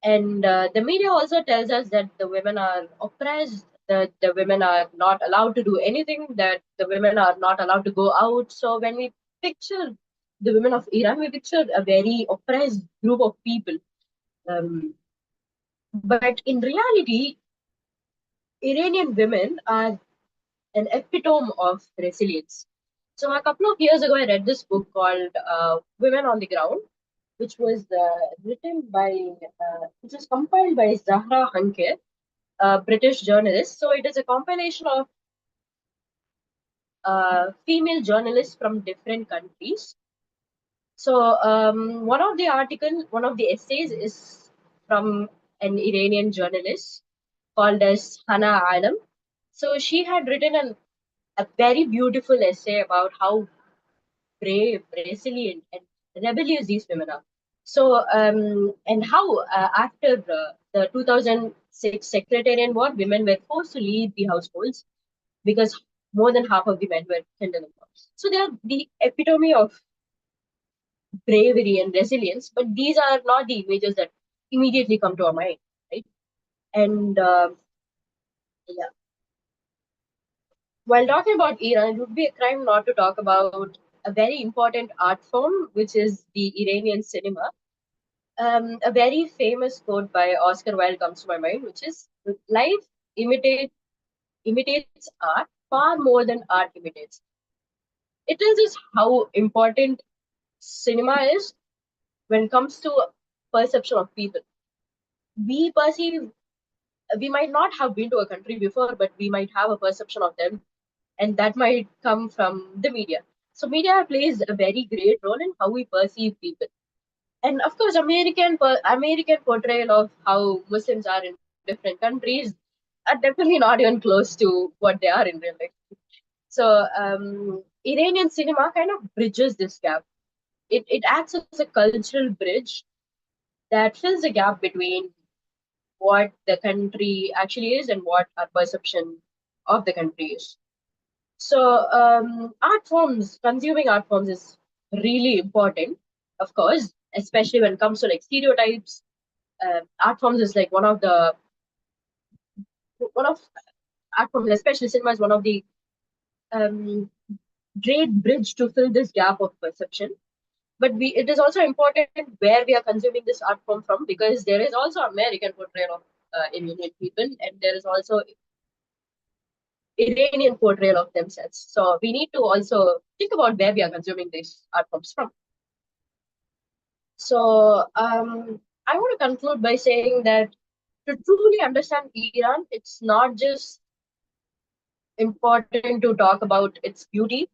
And the media also tells us that the women are oppressed, that the women are not allowed to do anything, that the women are not allowed to go out. So when we picture the women of Iran, we picture a very oppressed group of people. But in reality, Iranian women are an epitome of resilience. So a couple of years ago, I read this book called Women on the Ground, which was which was compiled by Zahra Hanke, a British journalist. So it is a compilation of female journalists from different countries. So one of the essays is from an Iranian journalist called as Hana Alam. So she had written a very beautiful essay about how brave, resilient, and rebellious these women are. So, and how after the 2006 Sectarian War, women were forced to leave the households because more than half of the men were killed in the war. So they are the epitome of bravery and resilience, but these are not the images that immediately come to our mind, right? And yeah, while talking about Iran, it would be a crime not to talk about a very important art form, which is the Iranian cinema. A very famous quote by Oscar Wilde comes to my mind, which is life imitates art far more than art imitates. It tells us how important cinema is when it comes to perception of people. We perceive, we might not have been to a country before, but we might have a perception of them, and that might come from the media. So media plays a very great role in how we perceive people. And of course, American portrayal of how Muslims are in different countries are definitely not even close to what they are in real life. So Iranian cinema kind of bridges this gap. It acts as a cultural bridge that fills the gap between what the country actually is and what our perception of the country is. So consuming art forms is really important, of course, especially when it comes to like stereotypes. Art forms is like one of art forms, especially cinema, is one of the um, great bridge to fill this gap of perception. But it is also important where we are consuming this art form from, because there is also American portrayal of Iranian people, and there is also Iranian portrayal of themselves. So we need to also think about where we are consuming these art forms from. So I want to conclude by saying that to truly understand Iran, it's not just important to talk about its beauty,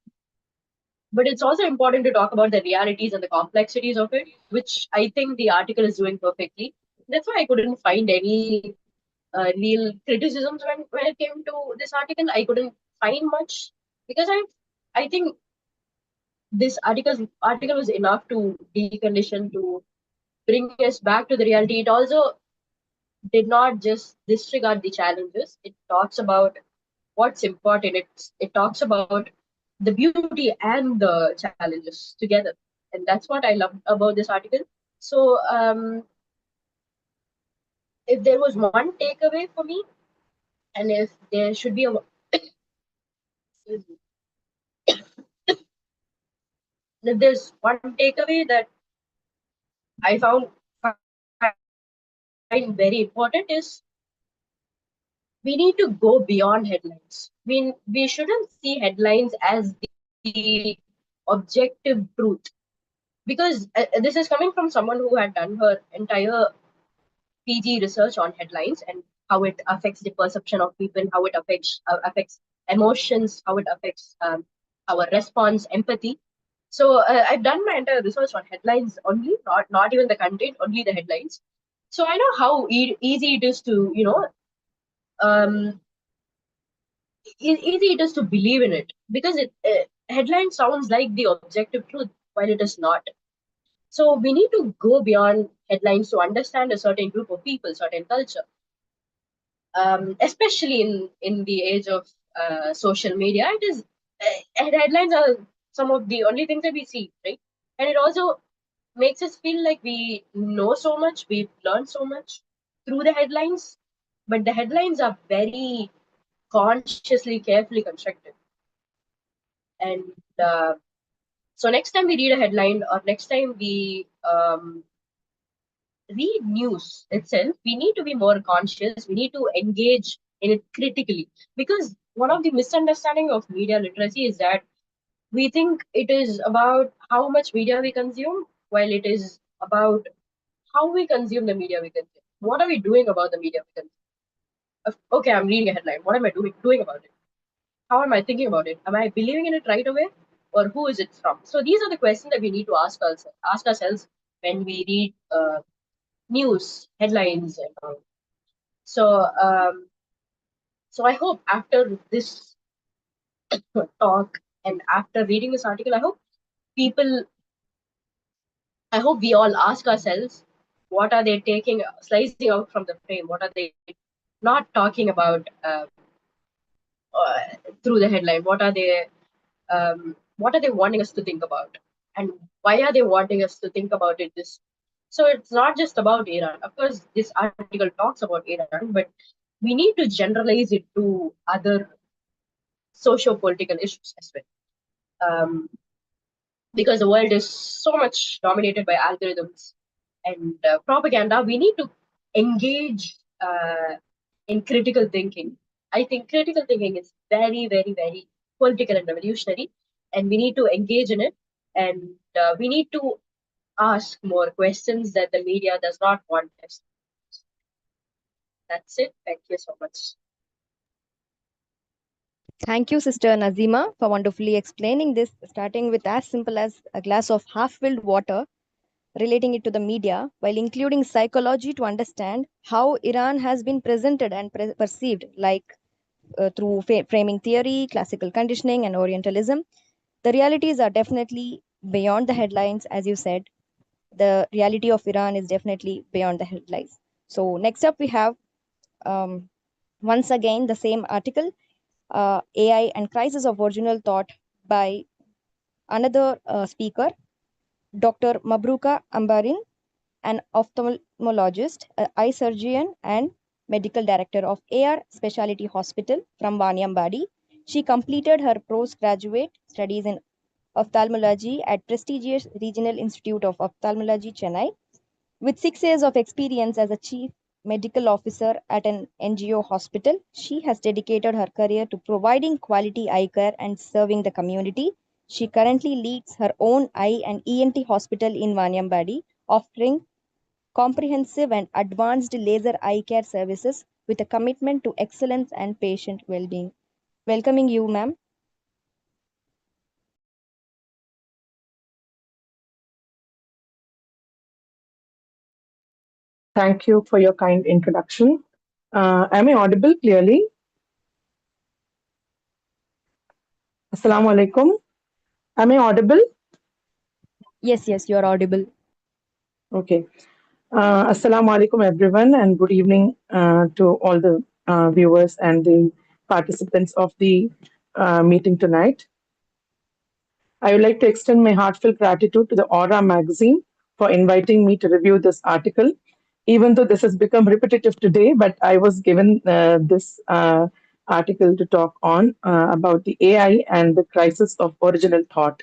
but it's also important to talk about the realities and the complexities of it, which I think the article is doing perfectly. That's why I couldn't find any real criticisms when it came to this article. I couldn't find much because I think this article was enough to decondition, to bring us back to the reality. It also did not just disregard the challenges. It talks about what's important. It talks about the beauty and the challenges together, and that's what I love about this article. So, if there was one takeaway for me, and if there should be a if there's one takeaway that I find very important is we need to go beyond headlines. I mean, we shouldn't see headlines as the objective truth, because this is coming from someone who had done her entire PG research on headlines and how it affects the perception of people, how it affects emotions, how it affects our response, empathy. So I've done my entire research on headlines only, not even the content, only the headlines. So I know how easy it is to um, easy it is to believe in it, because headline sounds like the objective truth while it is not. So we need to go beyond headlines to understand a certain group of people, certain culture, especially in the age of social media. It is headlines are some of the only things that we see, right? And it also makes us feel like we know so much, we've learned so much through the headlines, but the headlines are very consciously, carefully constructed. And so next time we read a headline, or next time we read news itself, we need to be more conscious. We need to engage in it critically, because one of the misunderstanding of media literacy is that we think it is about how much media we consume, while it is about how we consume the media we consume. What are we doing about the media we consume? Okay, I'm reading a headline. What am I doing about it? How am I thinking about it? Am I believing in it right away, or who is it from? So these are the questions that we need to ask ourselves when we read news headlines and all. So so I hope after this talk and after reading this article, I hope we all ask ourselves, what are they slicing out from the frame? What are they not talking about through the headline? What are they wanting us to think about, and why are they wanting us to think about it? So it's not just about Iran. Of course, this article talks about Iran, but we need to generalize it to other socio-political issues as well. Because the world is so much dominated by algorithms and propaganda, we need to engage in critical thinking. I think critical thinking is very, very, very political and revolutionary, and we need to engage in it. And we need to ask more questions that the media does not want us. That's it. Thank you so much.
Thank you, Sister Nazima, for wonderfully explaining this, starting with as simple as a glass of half-filled water, relating it to the media, while including psychology to understand how Iran has been presented and perceived, like through framing theory, classical conditioning, and Orientalism. The realities are definitely beyond the headlines, as you said. The reality of Iran is definitely beyond the headlines. So next up, we have once again the same article, AI and Crisis of Original Thought by another speaker, Dr. Mabruka Ambarin, an ophthalmologist, an eye surgeon, and medical director of AR Specialty Hospital from Vaniambadi. She completed her postgraduate studies in ophthalmology at prestigious Regional Institute of Ophthalmology, Chennai. With 6 years of experience as a chief medical officer at an NGO hospital, she has dedicated her career to providing quality eye care and serving the community. She currently leads her own eye and ENT hospital in Vaniambadi, offering comprehensive and advanced laser eye care services with a commitment to excellence and patient well-being. Welcoming you, ma'am.
Thank you for your kind introduction. Am I audible clearly? Assalamu alaikum. Am I audible?
Yes, you are audible.
Okay. Assalamu alaikum, everyone, and good evening to all the viewers and the participants of the meeting tonight. I would like to extend my heartfelt gratitude to the Aura magazine for inviting me to review this article. Even though this has become repetitive today, but I was given this article to talk on about the AI and the crisis of original thought.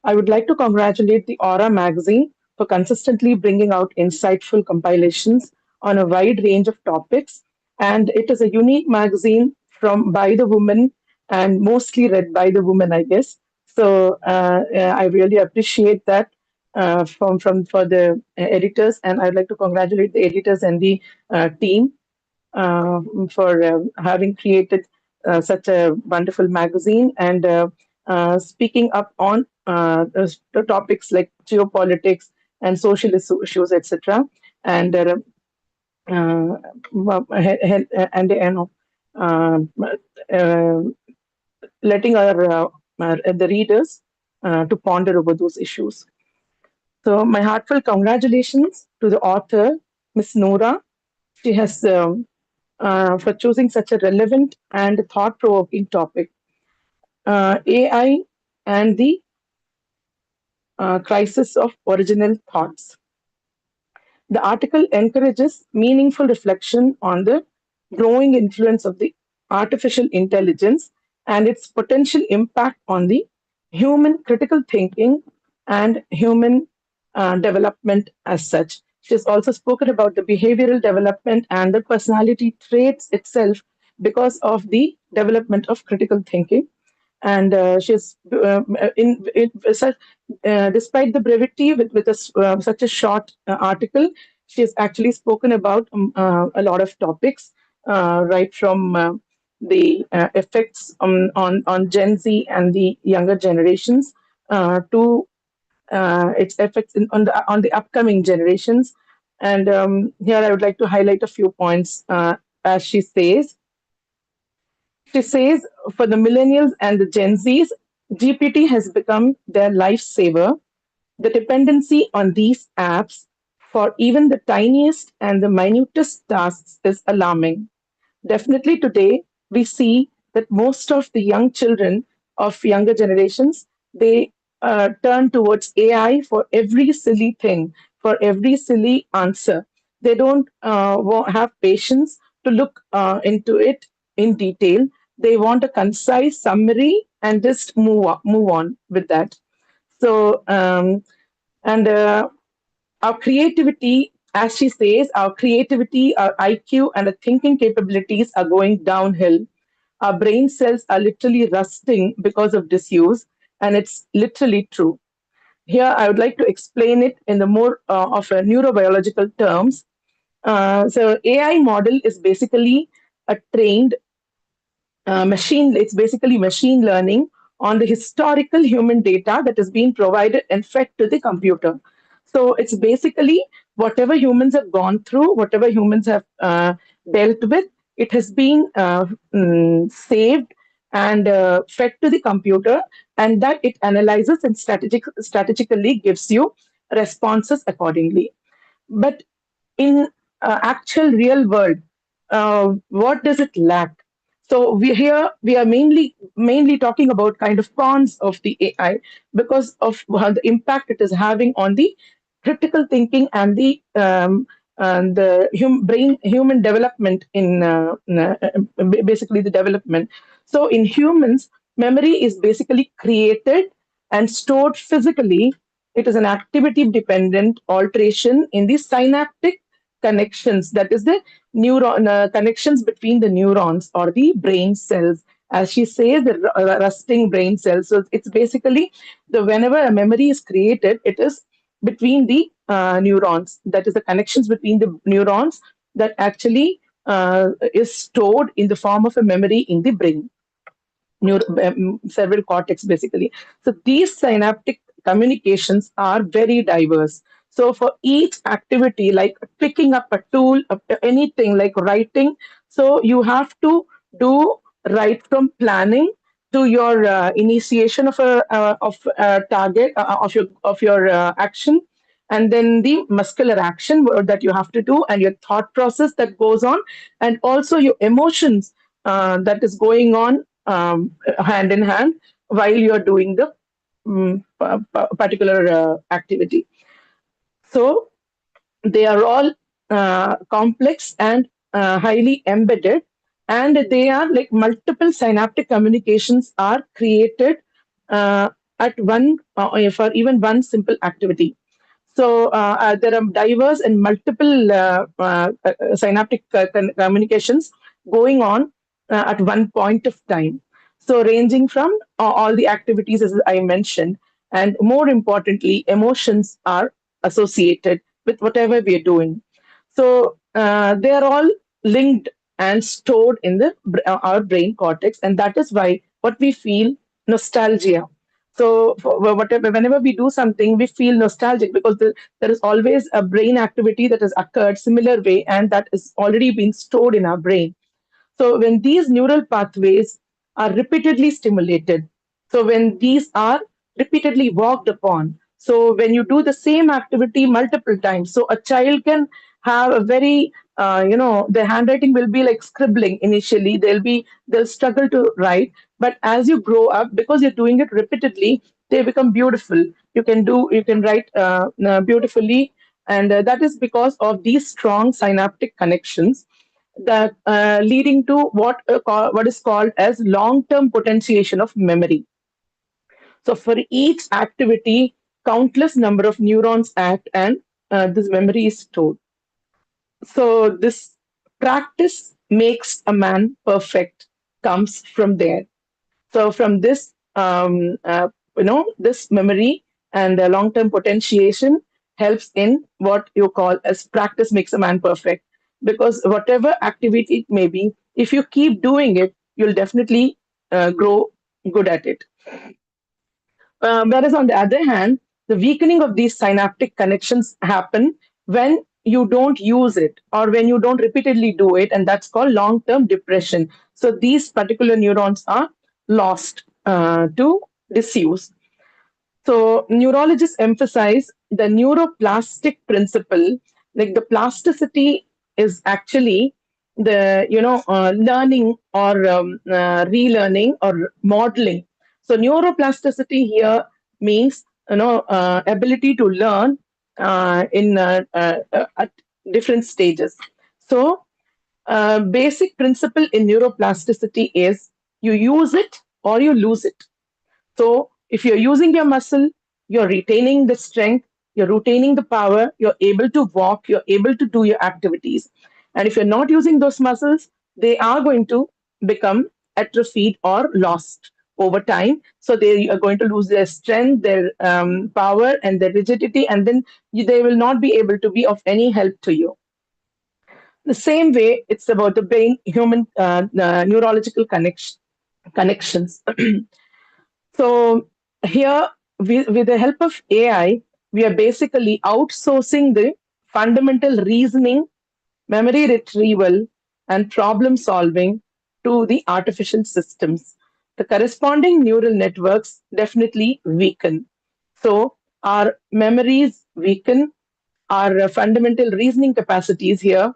I would like to congratulate the Aura magazine for consistently bringing out insightful compilations on a wide range of topics. And it is a unique magazine from by the woman and mostly read by the woman, I guess. So I really appreciate that from for the editors, and I'd like to congratulate the editors and the team for having created such a wonderful magazine and speaking up on the topics like geopolitics and social issues, etc. And and you know, uh, uh, letting the readers to ponder over those issues. So my heartfelt congratulations to the author, Miss Noora. She has for choosing such a relevant and thought-provoking topic. AI and the crisis of original thoughts. The article encourages meaningful reflection on the growing influence of the artificial intelligence and its potential impact on the human critical thinking and human development as such. She has also spoken about the behavioral development and the personality traits itself because of the development of critical thinking. And she's such, despite the brevity with such a short article, she's actually spoken about a lot of topics, right from the effects on Gen Z and the younger generations, to its effects on the upcoming generations. And here I would like to highlight a few points. As she says, for the millennials and the Gen Zs, GPT has become their lifesaver. The dependency on these apps for even the tiniest and the minutest tasks is alarming. Definitely today, we see that most of the young children of younger generations, they turn towards AI for every silly thing, for every silly answer. They don't have patience to look into it in detail. They want a concise summary and just move on with that. So, and our creativity, as she says, our creativity, our IQ, and our thinking capabilities are going downhill. Our brain cells are literally rusting because of disuse, and it's literally true. Here, I would like to explain it in the more of a neurobiological terms. So, AI model is basically a trained it's basically machine learning on the historical human data that has been provided and fed to the computer. So it's basically whatever humans have gone through, whatever humans have dealt with, it has been saved and fed to the computer, and that it analyzes and strategically gives you responses accordingly. But in actual real world, what does it lack? So we are mainly talking about kind of cons of the AI because of the impact it is having on the critical thinking and the human development basically the development. So in humans, memory is basically created and stored physically. It is an activity dependent alteration in the synaptic connections, that is the neuron connections between the neurons or the brain cells. As she says, the rusting brain cells. So it's basically the whenever a memory is created, it is between the neurons. That is the connections between the neurons that actually is stored in the form of a memory in the brain, cerebral cortex basically. So these synaptic communications are very diverse. So for each activity, like picking up a tool, anything like writing, so you have to do right from planning to your initiation of a target of your action, and then the muscular action that you have to do, and your thought process that goes on, and also your emotions that is going on hand in hand while you're doing the particular activity. So they are all complex and highly embedded, and they are like multiple synaptic communications are created uh, at one for even one simple activity. So there are diverse and multiple synaptic communications going on at one point of time. So ranging from all the activities as I mentioned, and more importantly, emotions are associated with whatever we are doing. So they are all linked and stored in our brain cortex, and that is why what we feel nostalgia. So whatever, whenever we do something, we feel nostalgic because there is always a brain activity that has occurred similar way, and that is already been stored in our brain. So when these neural pathways are repeatedly stimulated, so when these are repeatedly worked upon, so when you do the same activity multiple times, so a child can have a very the handwriting will be like scribbling initially. They'll struggle to write, but as you grow up, because you're doing it repeatedly, they become beautiful. You can write beautifully, and that is because of these strong synaptic connections that leading to what is called as long-term potentiation of memory. So for each activity, countless number of neurons act, and this memory is stored. So this practice makes a man perfect comes from there. So from this, this memory and long-term potentiation helps in what you call as practice makes a man perfect. Because whatever activity it may be, if you keep doing it, you'll definitely grow good at it. Whereas on the other hand, the weakening of these synaptic connections happen when you don't use it or when you don't repeatedly do it, and that's called long-term depression. So these particular neurons are lost to disuse. So neurologists emphasize the neuroplastic principle, like the plasticity is actually the learning or relearning or modeling. So neuroplasticity here means ability to learn at different stages. So basic principle in neuroplasticity is you use it or you lose it. So if you're using your muscle, you're retaining the strength, you're retaining the power, you're able to walk, you're able to do your activities. And if you're not using those muscles, they are going to become atrophied or lost over time. So they are going to lose their strength, their power, and their rigidity, and then they will not be able to be of any help to you. The same way, it's about the brain human neurological connections. So here, with the help of AI, we are basically outsourcing the fundamental reasoning, memory retrieval, and problem solving to the artificial systems. The corresponding neural networks definitely weaken. So our memories weaken, our fundamental reasoning capacities here,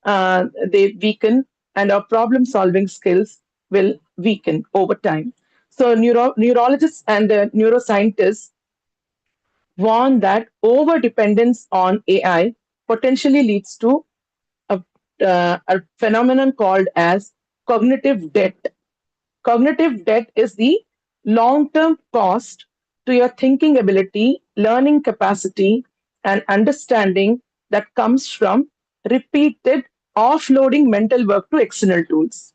they weaken, and our problem solving skills will weaken over time. So neurologists and neuroscientists warn that over dependence on AI potentially leads to a phenomenon called as cognitive debt. Cognitive debt is the long term cost to your thinking ability, learning capacity, and understanding that comes from repeated offloading mental work to external tools.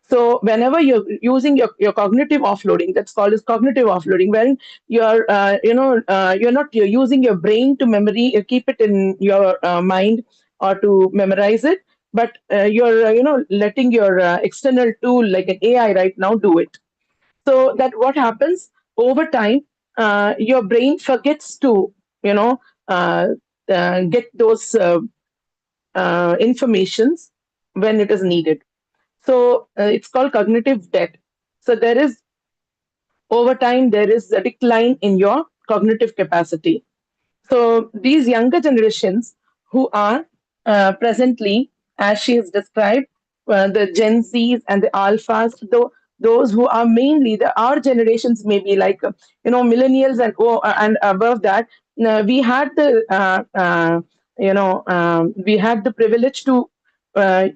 So whenever you're using your cognitive offloading, that's called as cognitive offloading, wherein you're using your brain to memory, you keep it in your mind or to memorize it, but you're letting your external tool like an AI right now do it. So that what happens over time, your brain forgets to you know uh, get those informations when it is needed. So it's called cognitive debt. So there is over time there is a decline in your cognitive capacity. So these younger generations who are presently, as she has described, the Gen Zs and the Alphas, those who are mainly our generations, maybe like millennials and above that, we had the we had the privilege to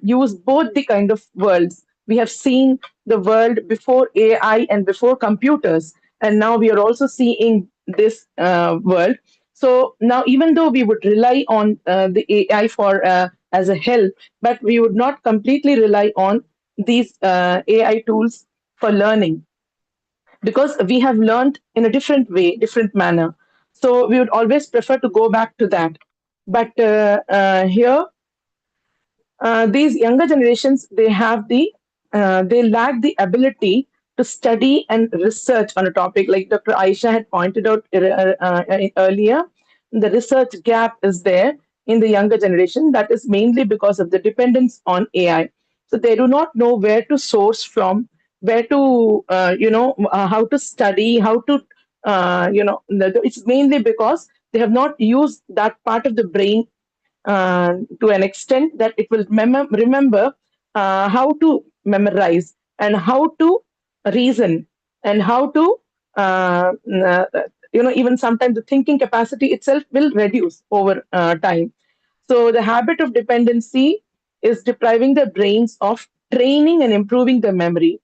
use both the kind of worlds. We have seen the world before AI and before computers, and now we are also seeing this world. So now, even though we would rely on the AI for as a help, but we would not completely rely on these AI tools for learning, because we have learned in a different way, different manner. So we would always prefer to go back to that. But here, these younger generations, they lack the ability to study and research on a topic, like Dr. Aisha had pointed out earlier. The research gap is there in the younger generation. That is mainly because of the dependence on AI. So they do not know where to source from, where to how to study, how to it's mainly because they have not used that part of the brain to an extent that it will remember how to memorize and how to reason and how to even sometimes the thinking capacity itself will reduce over time. So the habit of dependency is depriving their brains of training and improving their memory,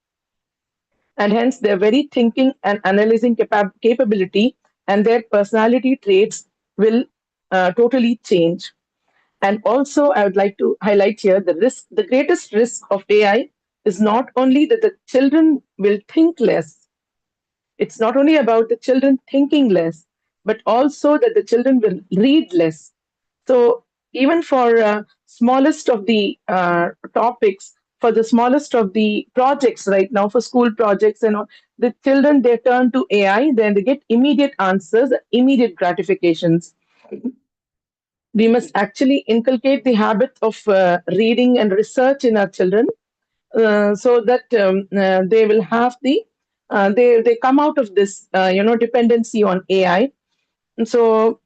and hence their very thinking and analyzing capability and their personality traits will totally change. And also, I would like to highlight here the greatest risk of AI is not only that the children will think less, it's not only about the children thinking less, but also that the children will read less. So even for smallest of the topics, for the smallest of the projects right now, for school projects and all, the children, they turn to AI, then they get immediate answers, immediate gratifications. We must actually inculcate the habit of reading and research in our children, so that they will have they come out of this dependency on AI. And so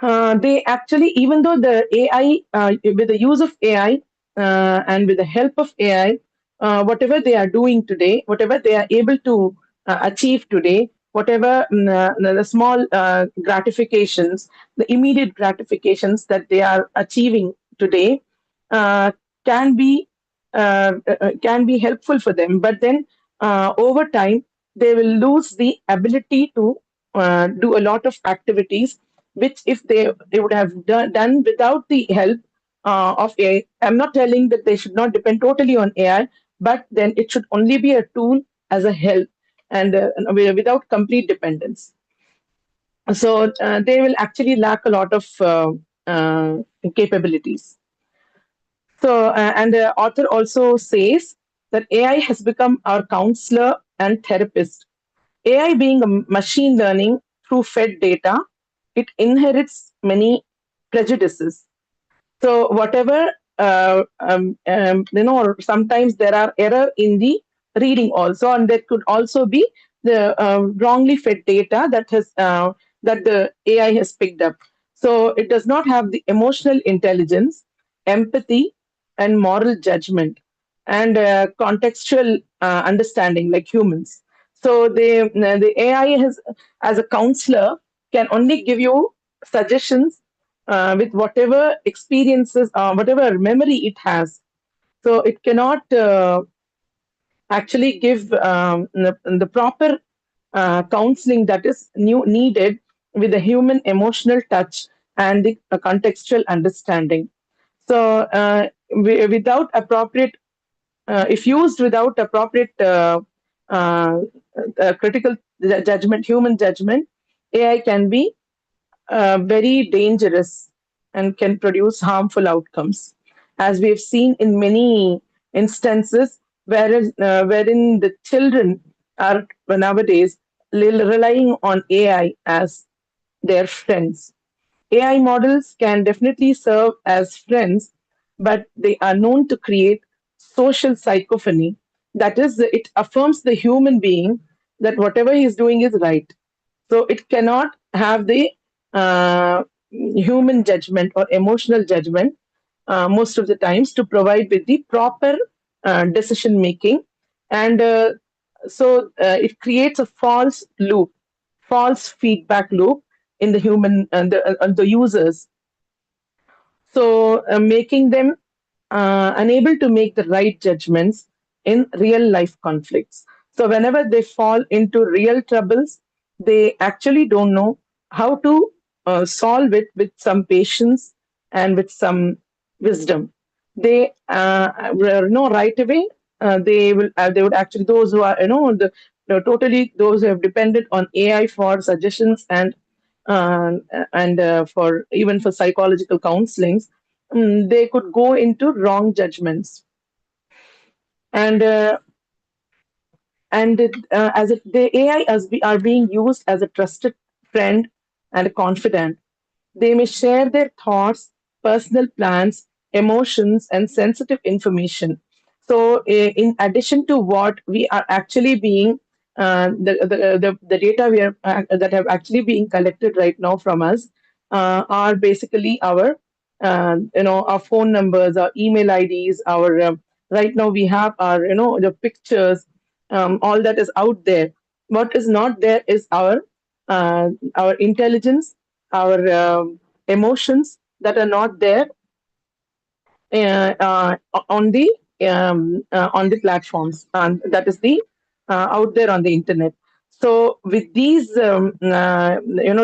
they actually, even though the AI, with the use of AI and with the help of AI, whatever they are doing today, whatever they are able to achieve today, whatever the small gratifications, the immediate gratifications that they are achieving today, uh, can be can be helpful for them. But then over time, they will lose the ability to do a lot of activities which if they would have done without the help of AI. I'm not telling that they should not depend totally on AI, but then it should only be a tool as a help, and without complete dependence. So they will actually lack a lot of capabilities. So, and the author also says that AI has become our counselor and therapist. AI being a machine learning through fed data, it inherits many prejudices. So whatever sometimes there are error in the reading also, and there could also be the wrongly fed data that the AI has picked up. So it does not have the emotional intelligence, empathy, and moral judgment, and contextual understanding like humans. So the AI has, as a counselor, can only give you suggestions with whatever experiences, whatever memory it has. So it cannot actually give the proper counseling that is needed with the human emotional touch and the contextual understanding. So without appropriate, if used without appropriate uh, critical judgment, human judgment, AI can be very dangerous and can produce harmful outcomes, as we've seen in many instances wherein the children are nowadays relying on AI as their friends. AI models can definitely serve as friends, but they are known to create social psychophony. That is, it affirms the human being that whatever he is doing is right. So it cannot have the human judgment or emotional judgment most of the times to provide with the proper decision making. And it creates a false loop, false feedback loop in the human the users, so making them unable to make the right judgments in real life conflicts. So, whenever they fall into real troubles, they actually don't know how to solve it with some patience and with some wisdom. They know right away. They would actually, those who are totally, those who have depended on AI for suggestions uh, and for even for psychological counselings, they could go into wrong judgments. And the AI are being used as a trusted friend and a confidant. They may share their thoughts, personal plans, emotions, and sensitive information. So, in addition to what we are actually being, the data we are that have actually being collected right now from us are basically our, our phone numbers, our email IDs, our right now we have our, the pictures, all that is out there. What is not there is our intelligence, our emotions that are not there uh, uh, on the platforms, and that is the out there on the internet. So with these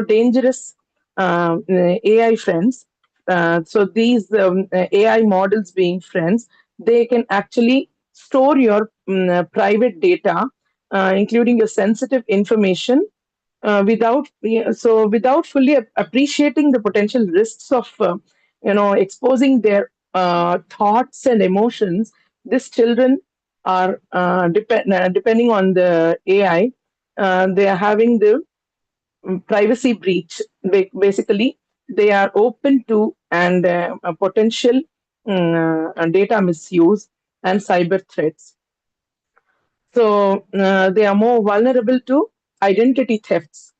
dangerous AI friends, so these AI models being friends, they can actually store your private data, including your sensitive information, without fully appreciating the potential risks of exposing their thoughts and emotions. These children are depending on the AI. They are having the privacy breach. Basically, they are open to and a potential data misuse and cyber threats. So they are more vulnerable to identity thefts,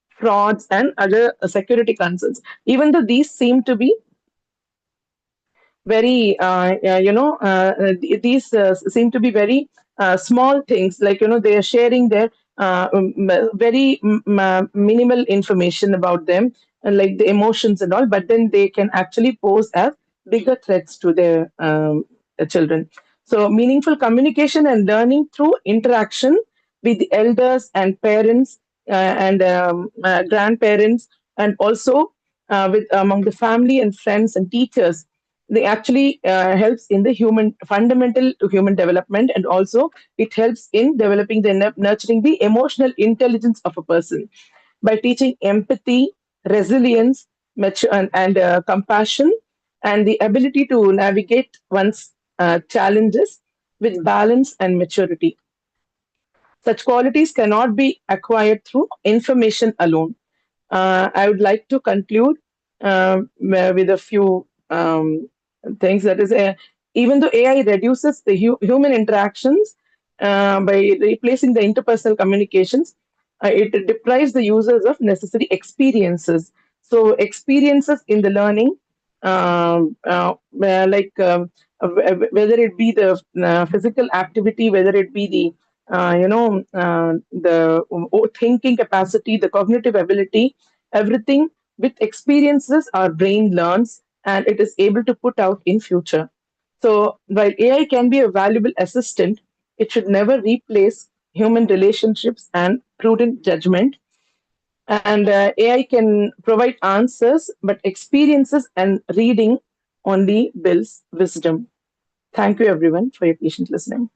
frauds, and other security concerns. Even though these seem to be very these seem to be very small things, like they are sharing their very minimal information about them, and like the emotions and all, but then they can actually pose as bigger threats to their children. So meaningful communication and learning through interaction with the elders and parents and grandparents, and also with among the family and friends and teachers, they actually helps in the human fundamental to human development, and also it helps in developing the nurturing the emotional intelligence of a person by teaching empathy, resilience, and compassion, and the ability to navigate one's challenges with balance and maturity. Such qualities cannot be acquired through information alone. I would like to conclude with a few things. That is, even though AI reduces the human interactions by replacing the interpersonal communications, it deprives the users of necessary experiences. So, experiences in the learning, whether it be the physical activity, whether it be the thinking capacity, the cognitive ability, everything with experiences our brain learns and it is able to put out in future. So while AI can be a valuable assistant, it should never replace human relationships and prudent judgment. And AI can provide answers, but experiences and reading only builds wisdom. Thank you, everyone, for your patient listening.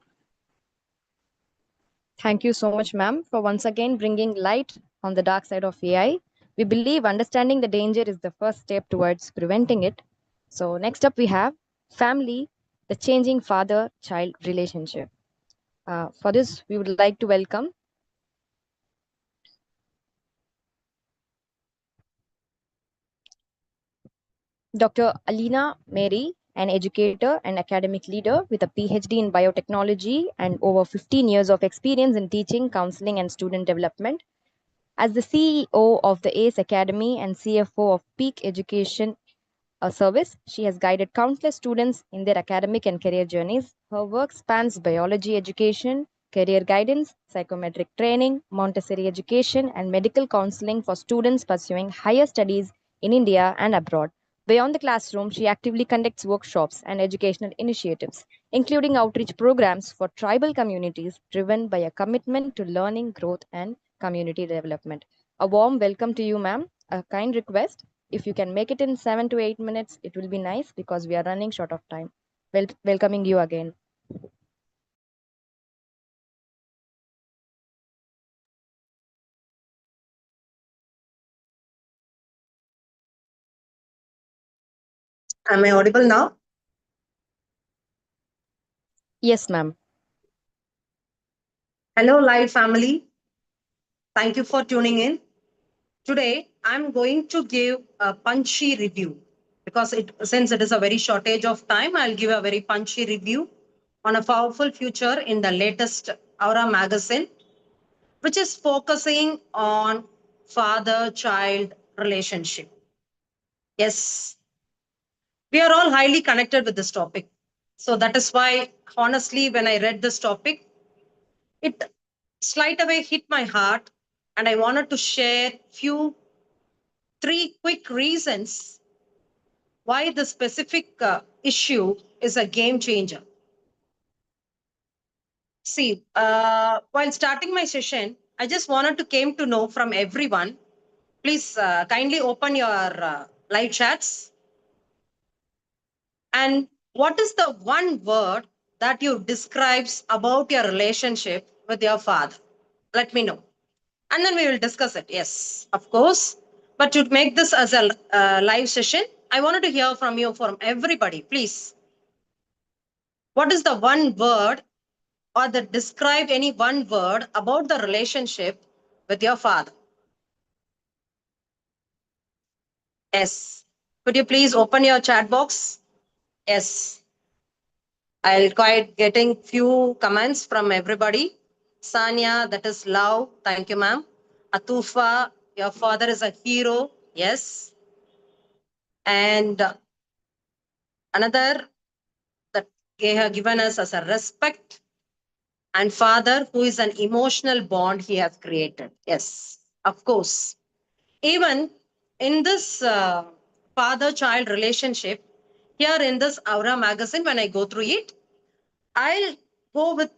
Thank you so much, ma'am, for once again bringing light on the dark side of AI. We believe understanding the danger is the first step towards preventing it. So, next up, we have family, the changing father child relationship. For this, we would like to welcome Dr. Alina Mary, an educator and academic leader with a PhD in biotechnology and over 15 years of experience in teaching, counseling, and student development. As the CEO of the ACE Academy and CFO of Peak Education Service, she has guided countless students in their academic and career journeys. Her work spans biology education, career guidance, psychometric training, Montessori education, and medical counseling for students pursuing higher studies in India and abroad. Beyond the classroom, she actively conducts workshops and educational initiatives, including outreach programs for tribal communities driven by a commitment to learning, growth, and community development. A warm welcome to you, ma'am. A kind request, if you can make it in 7 to 8 minutes, it will be nice because we are running short of time. Welcoming you again.
Am I audible now?
Yes, ma'am.
Hello, live family. Thank you for tuning in. Today, I'm going to give a punchy review because since it is a very shortage of time, I'll give a very punchy review on a powerful future in the latest Aura magazine, which is focusing on father-child relationship. Yes, we are all highly connected with this topic. So that is why, honestly, when I read this topic, it slight away hit my heart, and I wanted to share three quick reasons why the specific issue is a game changer. See, while starting my session, I just wanted to came to know from everyone. Please kindly open your live chats. And what is the one word that you describes about your relationship with your father? Let me know. And then we will discuss it. Yes, of course. But to make this as a live session, I wanted to hear from you, from everybody, please. What is the one word or the describe any one word about the relationship with your father? Yes. Could you please open your chat box? Yes. I'll quite getting few comments from everybody. Sanya, that is love. Thank you, ma'am. Atufa, your father is a hero. Yes. And another that they have given us as a respect, and father who is an emotional bond he has created. Yes, of course. Even in this father-child relationship, here in this Aura magazine, when I go through it, I'll go with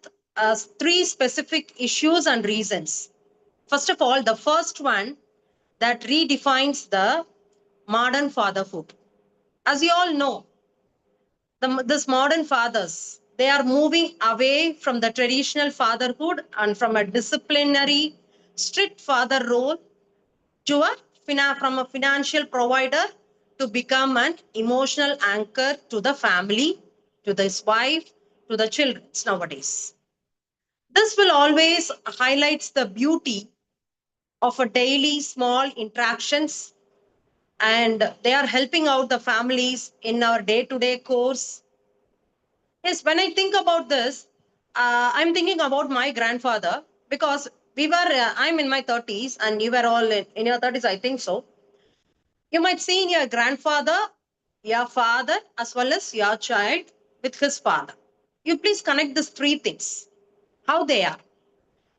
three specific issues and reasons. First of all, the first one that redefines the modern fatherhood. As you all know, this modern fathers, they are moving away from the traditional fatherhood and from a disciplinary, strict father role to from a financial provider to become an emotional anchor to the family, to his wife, to the children nowadays. This will always highlights the beauty of a daily small interactions, and they are helping out the families in our day-to-day course. Yes, when I think about this, I'm thinking about my grandfather, because I'm in my 30s and you were all in your 30s, I think so. You might see in your grandfather, your father, as well as your child with his father. You please connect these three things, how they are.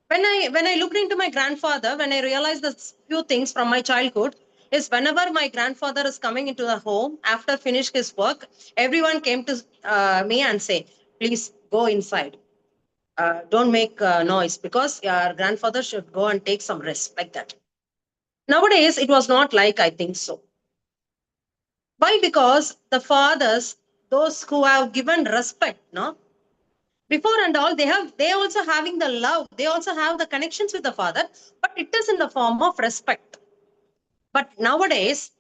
When I looked into my grandfather, when I realized this few things from my childhood, is whenever my grandfather is coming into the home after finish his work, everyone came to me and say, please go inside. Don't make noise, because your grandfather should go and take some rest, like that. Nowadays, it was not like, I think so. Why? Because the fathers, those who have given respect, no? Before and all, they also having the love, they also have the connections with the father, but it is in the form of respect. But nowadays,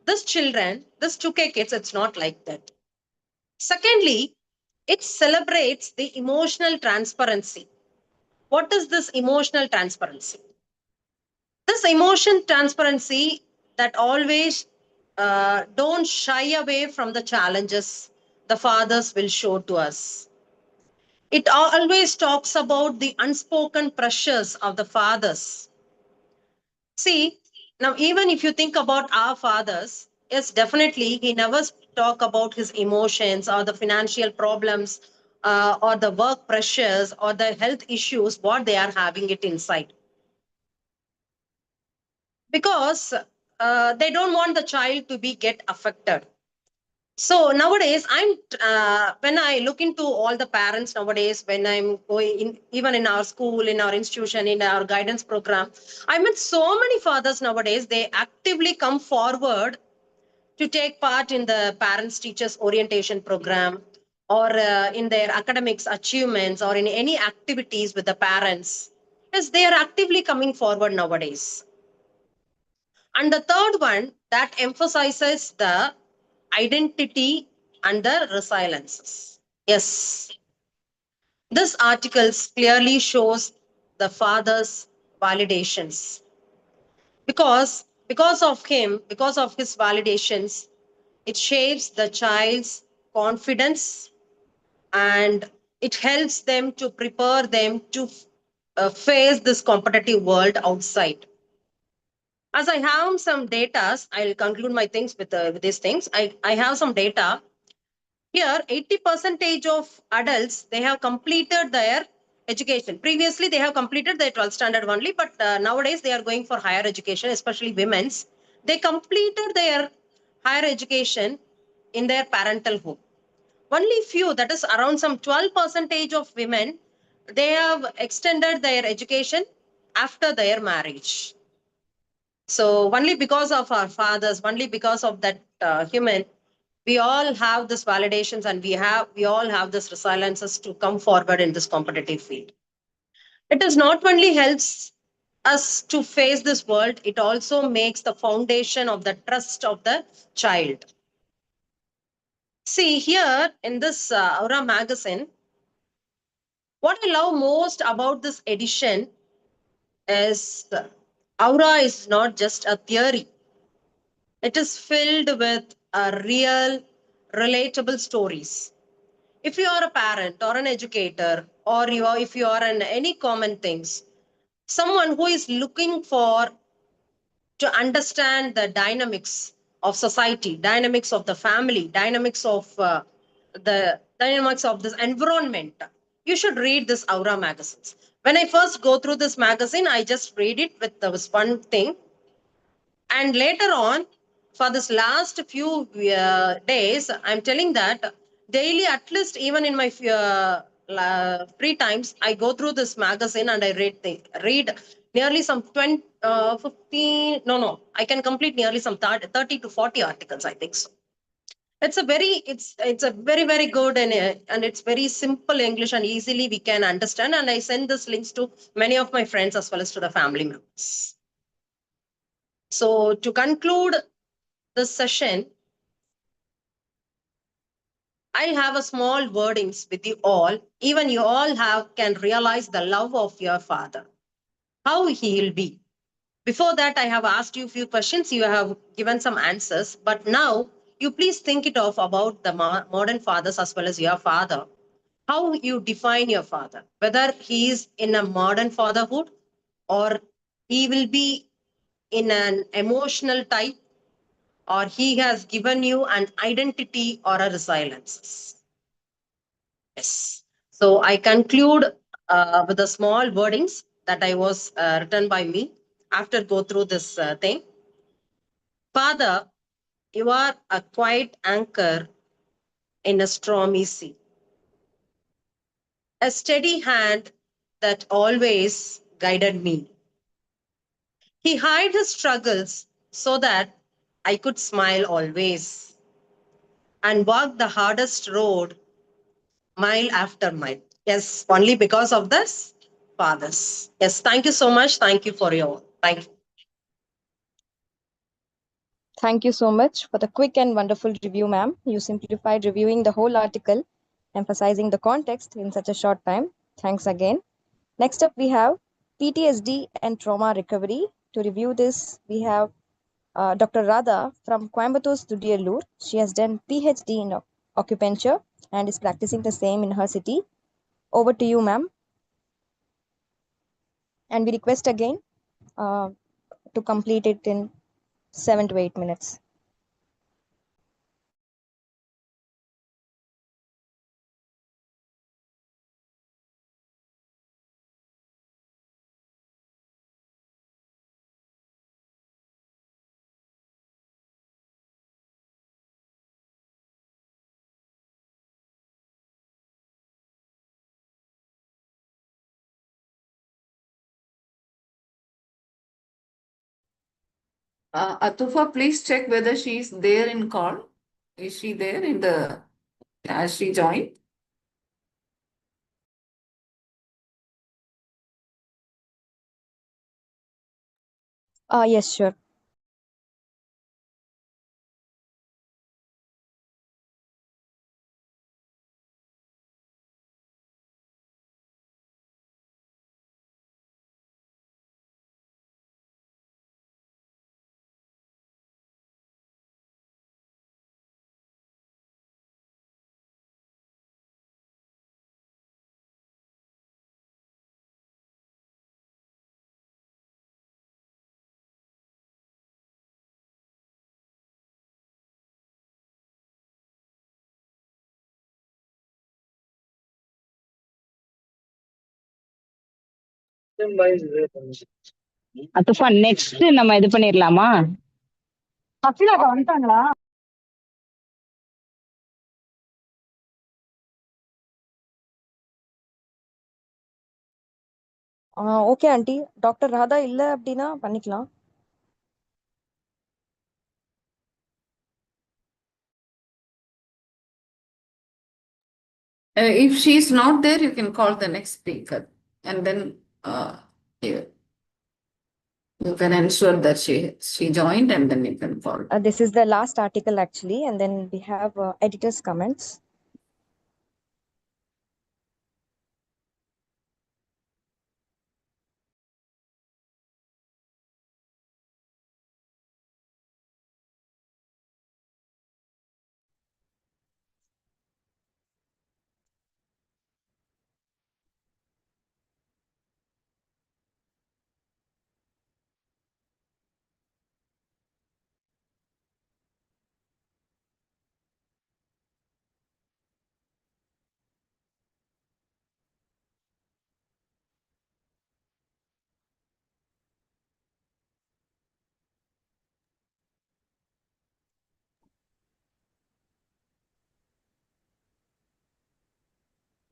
this children, this 2K kids, it's not like that. Secondly, it celebrates the emotional transparency. What is this emotional transparency? This emotion transparency that always don't shy away from the challenges the fathers will show to us. It always talks about the unspoken pressures of the fathers. See, now even if you think about our fathers, yes, definitely he never talk about his emotions or the financial problems or the work pressures or the health issues, what they are having it inside. Because they don't want the child to be get affected. So nowadays, when I look into all the parents nowadays, when I'm going in, even in our school, in our institution, in our guidance program, I met so many fathers nowadays. They actively come forward to take part in the parents teachers orientation program, or in their academics achievements, or in any activities with the parents. Yes, they are actively coming forward nowadays. And the third one that emphasizes the identity and the resiliences. Yes, this article clearly shows the father's validations, because of him, because of his validations, it shapes the child's confidence, and it helps them to prepare them to face this competitive world outside. As I have some data, I'll conclude my things with these things. I have some data. Here, 80% of adults, they have completed their education. Previously, they have completed their 12th standard only, but nowadays they are going for higher education, especially women's. They completed their higher education in their parental home. Only few, that is around some 12% of women, they have extended their education after their marriage. So only because of our fathers, only because of that human, We all have this validations and we all have this resiliences to come forward in this competitive field. It is not only helps us to face this world, it also makes the foundation of the trust of the child. See here in this Aura magazine, what I love most about this edition is Aura is not just a theory. It is filled with real, relatable stories. If you are a parent or an educator, or if you are in any common things, someone who is looking for to understand the dynamics of society, dynamics of the family, dynamics of this environment, you should read this Aura magazines. When I first go through this magazine, I just read it with this one thing. And later on, for this last few days, I'm telling that daily, at least even in my free times, I go through this magazine and I read nearly some 20, 15, I can complete nearly some 30 to 40 articles, I think so. It's a very, very good and it's very simple English and easily we can understand. And I send this links to many of my friends as well as to the family members. So to conclude this session, I'll have a small wordings with you all. Even you all can realize the love of your father, how he'll be. Before that, I have asked you a few questions. You have given some answers, but now you please think it of about the modern fathers as well as your father. How you define your father, whether he is in a modern fatherhood or he will be in an emotional type, or he has given you an identity or a resilience. Yes. So I conclude with the small wordings that I was written by me after go through this thing. Father, you are a quiet anchor in a stormy sea, a steady hand that always guided me. He hid his struggles so that I could smile always and walk the hardest road mile after mile. Yes, only because of this fathers. Yes, thank you so much. Thank you for your thank you.
Thank you so much for the quick and wonderful review, ma'am. You simplified reviewing the whole article, emphasizing the context in such a short time. Thanks again. Next up, we have PTSD and trauma recovery. To review this, we have Dr. Radha from Coimbatore Studio. She has done PhD in acupuncture and is practicing the same in her city. Over to you, ma'am. And we request again to complete it in 7 to 8 minutes.
Atufa, please check whether she is there in call. Is she there in the, as she joined?
Yes, sure.
அதுப்பா next நம்ம இது பண்ணிடலாமா? வந்துட்டாங்களா?
Okay aunty, doctor Radha இல்லை அப்படின்னா பண்ணிக்கலாம்.
If she's not there, you can call the next speaker, and then you can ensure that she joined, and then you can call.
This is the last article actually, and then we have editor's comments.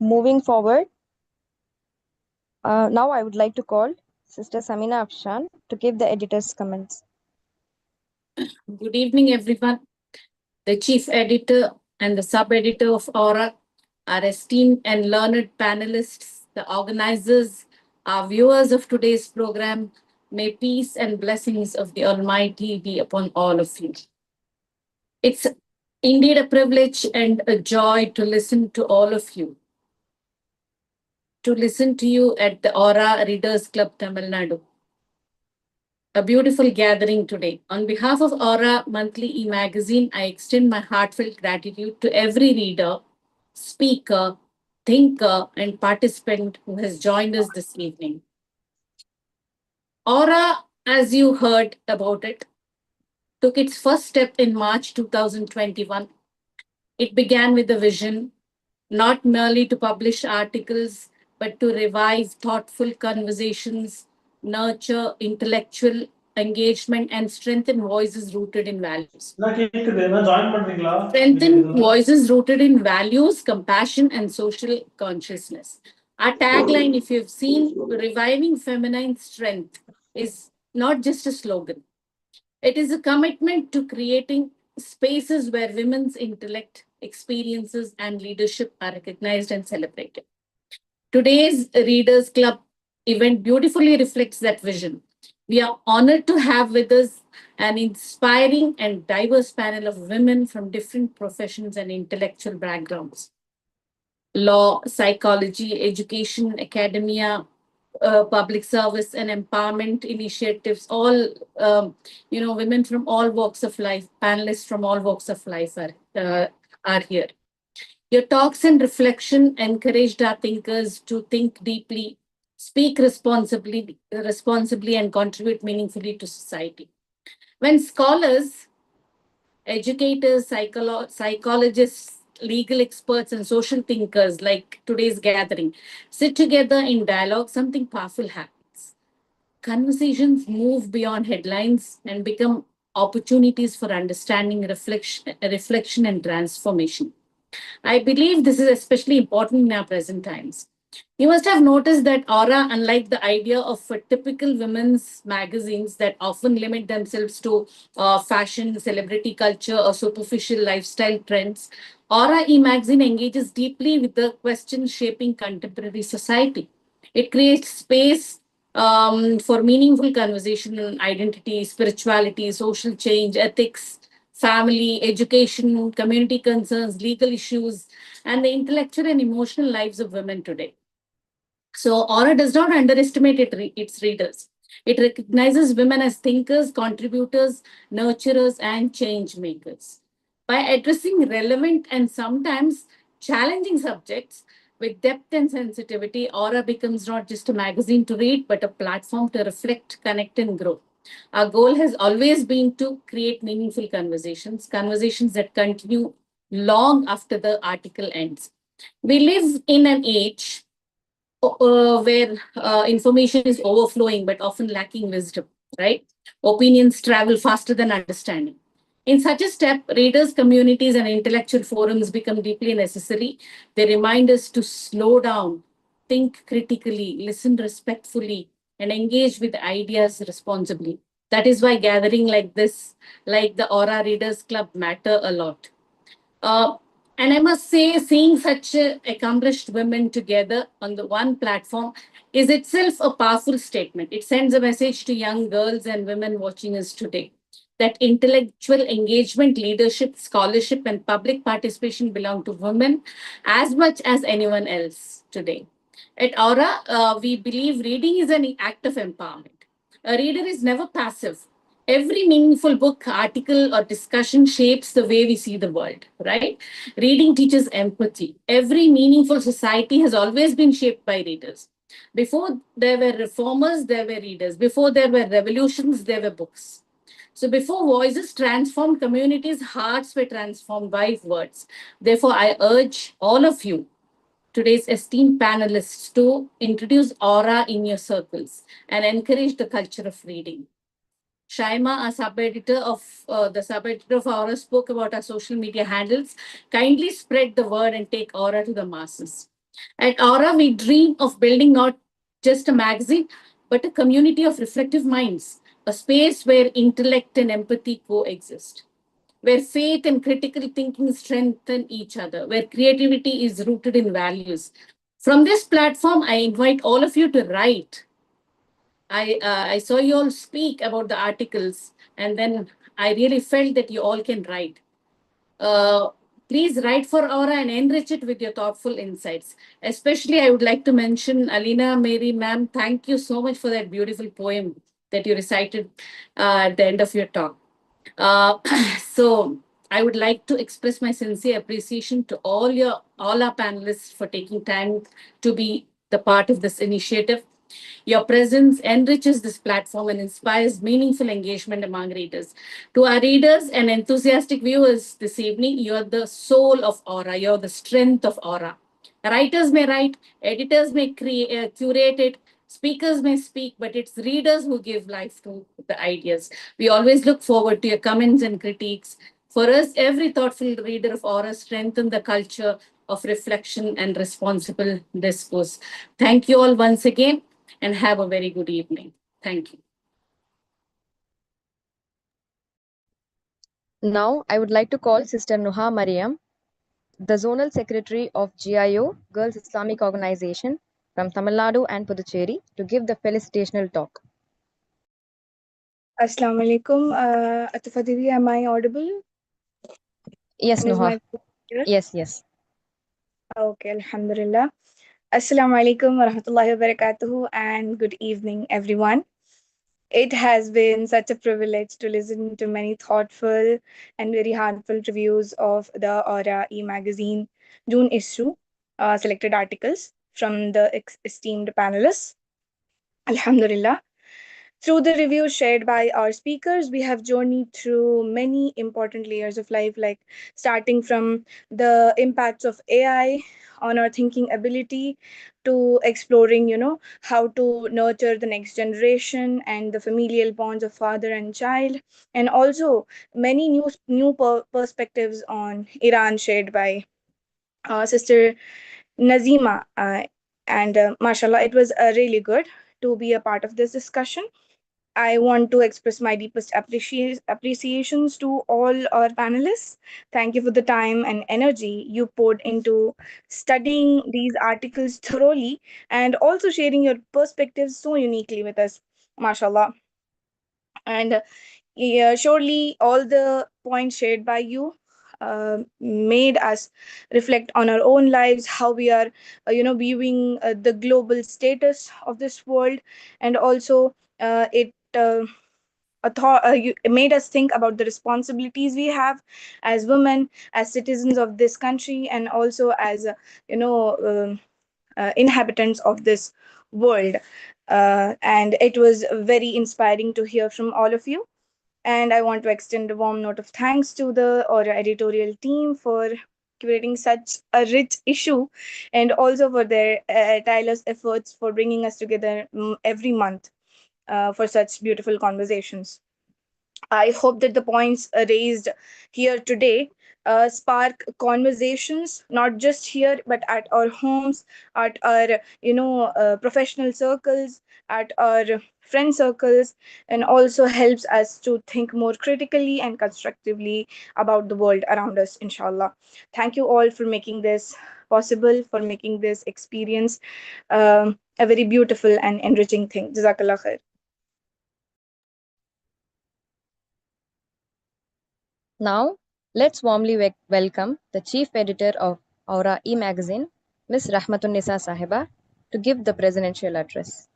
Moving forward, now I would like to call Sister Samina Afshan to give the editor's comments.
Good evening, everyone. The chief editor and the sub-editor of Aura, our esteemed and learned panelists, the organizers, our viewers of today's program, may peace and blessings of the Almighty be upon all of you. It's indeed a privilege and a joy to listen to all of you, to listen to you at the Aura Readers Club, Tamil Nadu. A beautiful gathering today. On behalf of Aura Monthly e-magazine, I extend my heartfelt gratitude to every reader, speaker, thinker, and participant who has joined us this evening. Aura, as you heard about it, took its first step in March 2021. It began with a vision, not merely to publish articles, but to revive thoughtful conversations, nurture intellectual engagement, and strengthen voices rooted in values. Strengthen voices rooted in values, compassion, and social consciousness. Our tagline, if you've seen, reviving feminine strength, is not just a slogan. It is a commitment to creating spaces where women's intellect, experiences, and leadership are recognized and celebrated. Today's Readers Club event beautifully reflects that vision. We are honored to have with us an inspiring and diverse panel of women from different professions and intellectual backgrounds. Law, psychology, education, academia, public service and empowerment initiatives, all, women from all walks of life, panelists from all walks of life are here. Your talks and reflection encouraged our thinkers to think deeply, speak responsibly, and contribute meaningfully to society. When scholars, educators, psychologists, legal experts, and social thinkers like today's gathering sit together in dialogue, something powerful happens. Conversations move beyond headlines and become opportunities for understanding, reflection, and transformation. I believe this is especially important in our present times. You must have noticed that Aura, unlike the idea of typical women's magazines that often limit themselves to fashion, celebrity culture, or superficial lifestyle trends, Aura e-magazine engages deeply with the questions shaping contemporary society. It creates space for meaningful conversation on identity, spirituality, social change, ethics, family, education, community concerns, legal issues, and the intellectual and emotional lives of women today. So Aura does not underestimate its readers. It recognizes women as thinkers, contributors, nurturers, and change makers. By addressing relevant and sometimes challenging subjects with depth and sensitivity, Aura becomes not just a magazine to read, but a platform to reflect, connect, and grow. Our goal has always been to create meaningful conversations that continue long after the article ends. We live in an age where information is overflowing but often lacking wisdom, right? Opinions travel faster than understanding. In such a step, readers, communities, and intellectual forums become deeply necessary. They remind us to slow down, think critically, listen respectfully, and engage with ideas responsibly. That is why gathering like this, like the Aura Readers Club, matter a lot. Uh, And I must say, seeing such accomplished women together on the one platform is itself a powerful statement. It sends a message to young girls and women watching us today that intellectual engagement, leadership, scholarship, and public participation belong to women as much as anyone else today. At Aura, we believe reading is an act of empowerment. A reader is never passive. Every meaningful book, article, or discussion shapes the way we see the world, right? Reading teaches empathy. Every meaningful society has always been shaped by readers. Before there were reformers, there were readers. Before there were revolutions, there were books. So before voices transformed communities, hearts were transformed by words. Therefore, I urge all of you, today's esteemed panelists, to introduce aura in your circles and encourage the culture of reading. Shaima, a sub-editor of the sub-editor of Aura, spoke about our social media handles. Kindly spread the word and take Aura to the masses. At Aura, we dream of building not just a magazine, but a community of reflective minds, a space where intellect and empathy coexist, where faith and critical thinking strengthen each other, where creativity is rooted in values. From this platform, I invite all of you to write. I saw you all speak about the articles, and then I really felt that you all can write. Uh, Please write for Aura and enrich it with your thoughtful insights. Especially, I would like to mention Alina Mary, ma'am. Thank you so much for that beautiful poem that you recited at the end of your talk. Uh, so I would like to express my sincere appreciation to all our panelists for taking time to be the part of this initiative. Your presence enriches this platform and inspires meaningful engagement among readers. To our readers and enthusiastic viewers this evening, you're the soul of Aura, you're the strength of Aura. Writers may write, editors may curate it, speakers may speak, but it's readers who give life to the ideas. We always look forward to your comments and critiques. For us, every thoughtful reader of Aura strengthens the culture of reflection and responsible discourse. Thank you all once again and have a very good evening. Thank you.
Now, I would like to call Sister Nuha Mariam, the Zonal Secretary of GIO, Girls Islamic Organization from Tamil Nadu and Puducherry, to give the felicitational talk.
Assalamu alaikum. Atifa Didi, am I audible?
Yes,
And is
Nuha.
my clear?
Yes.
Okay, Alhamdulillah. Assalamu alaikum wa rahmatullahi wa barakatuhu, and good evening, everyone. It has been such a privilege to listen to many thoughtful and very heartfelt reviews of the Aura e-magazine June issue, selected articles from the esteemed panelists. Alhamdulillah. Through the reviews shared by our speakers, we have journeyed through many important layers of life, like starting from the impacts of AI on our thinking ability to exploring, how to nurture the next generation and the familial bonds of father and child, and also many new perspectives on Iran shared by Sister Nazima. And mashallah, it was really good to be a part of this discussion. I want to express my deepest appreciations to all our panelists. Thank you for the time and energy you poured into studying these articles thoroughly and also sharing your perspectives so uniquely with us. MashaAllah. And yeah, surely all the points shared by you made us reflect on our own lives, how we are, viewing the global status of this world, and also it made us think about the responsibilities we have as women, as citizens of this country, and also as inhabitants of this world. And it was very inspiring to hear from all of you. And I want to extend a warm note of thanks to the Aura editorial team for curating such a rich issue, and also for their tireless efforts for bringing us together every month for such beautiful conversations. I hope that the points raised here today spark conversations, not just here, but at our homes, at our professional circles, at our friend circles, and also helps us to think more critically and constructively about the world around us. Inshallah, thank you all for making this possible, for making this experience a very beautiful and enriching thing. Jazakallah khair.
Now, let's warmly welcome the Chief Editor of Aura e-magazine, Ms. Rahmatunnisa Sahiba, to give the presidential address.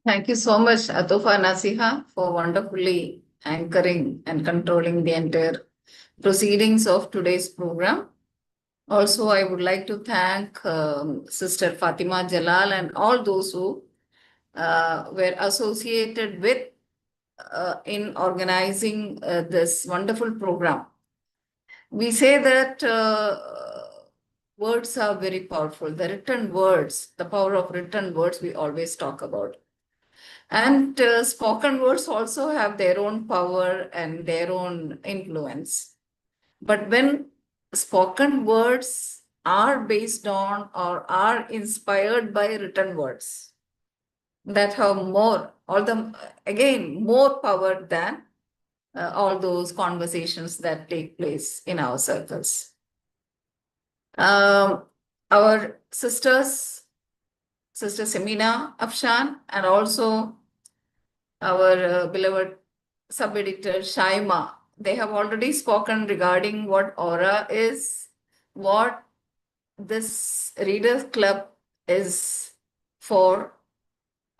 Thank you so much, Atofa Nasiha, for wonderfully anchoring and controlling the entire proceedings of today's program. Also, I would like to thank Sister Fatima Jalal and all those who were associated with in organizing this wonderful program. We say that words are very powerful. The written words, the power of written words, we always talk about. And spoken words also have their own power and their own influence. But when spoken words are based on or are inspired by written words, that have more, more power than all those conversations that take place in our circles. Our sisters, Sister Semina Afshan, and also our beloved sub-editor Shaima, they have already spoken regarding what Aura is, what this Readers Club is for,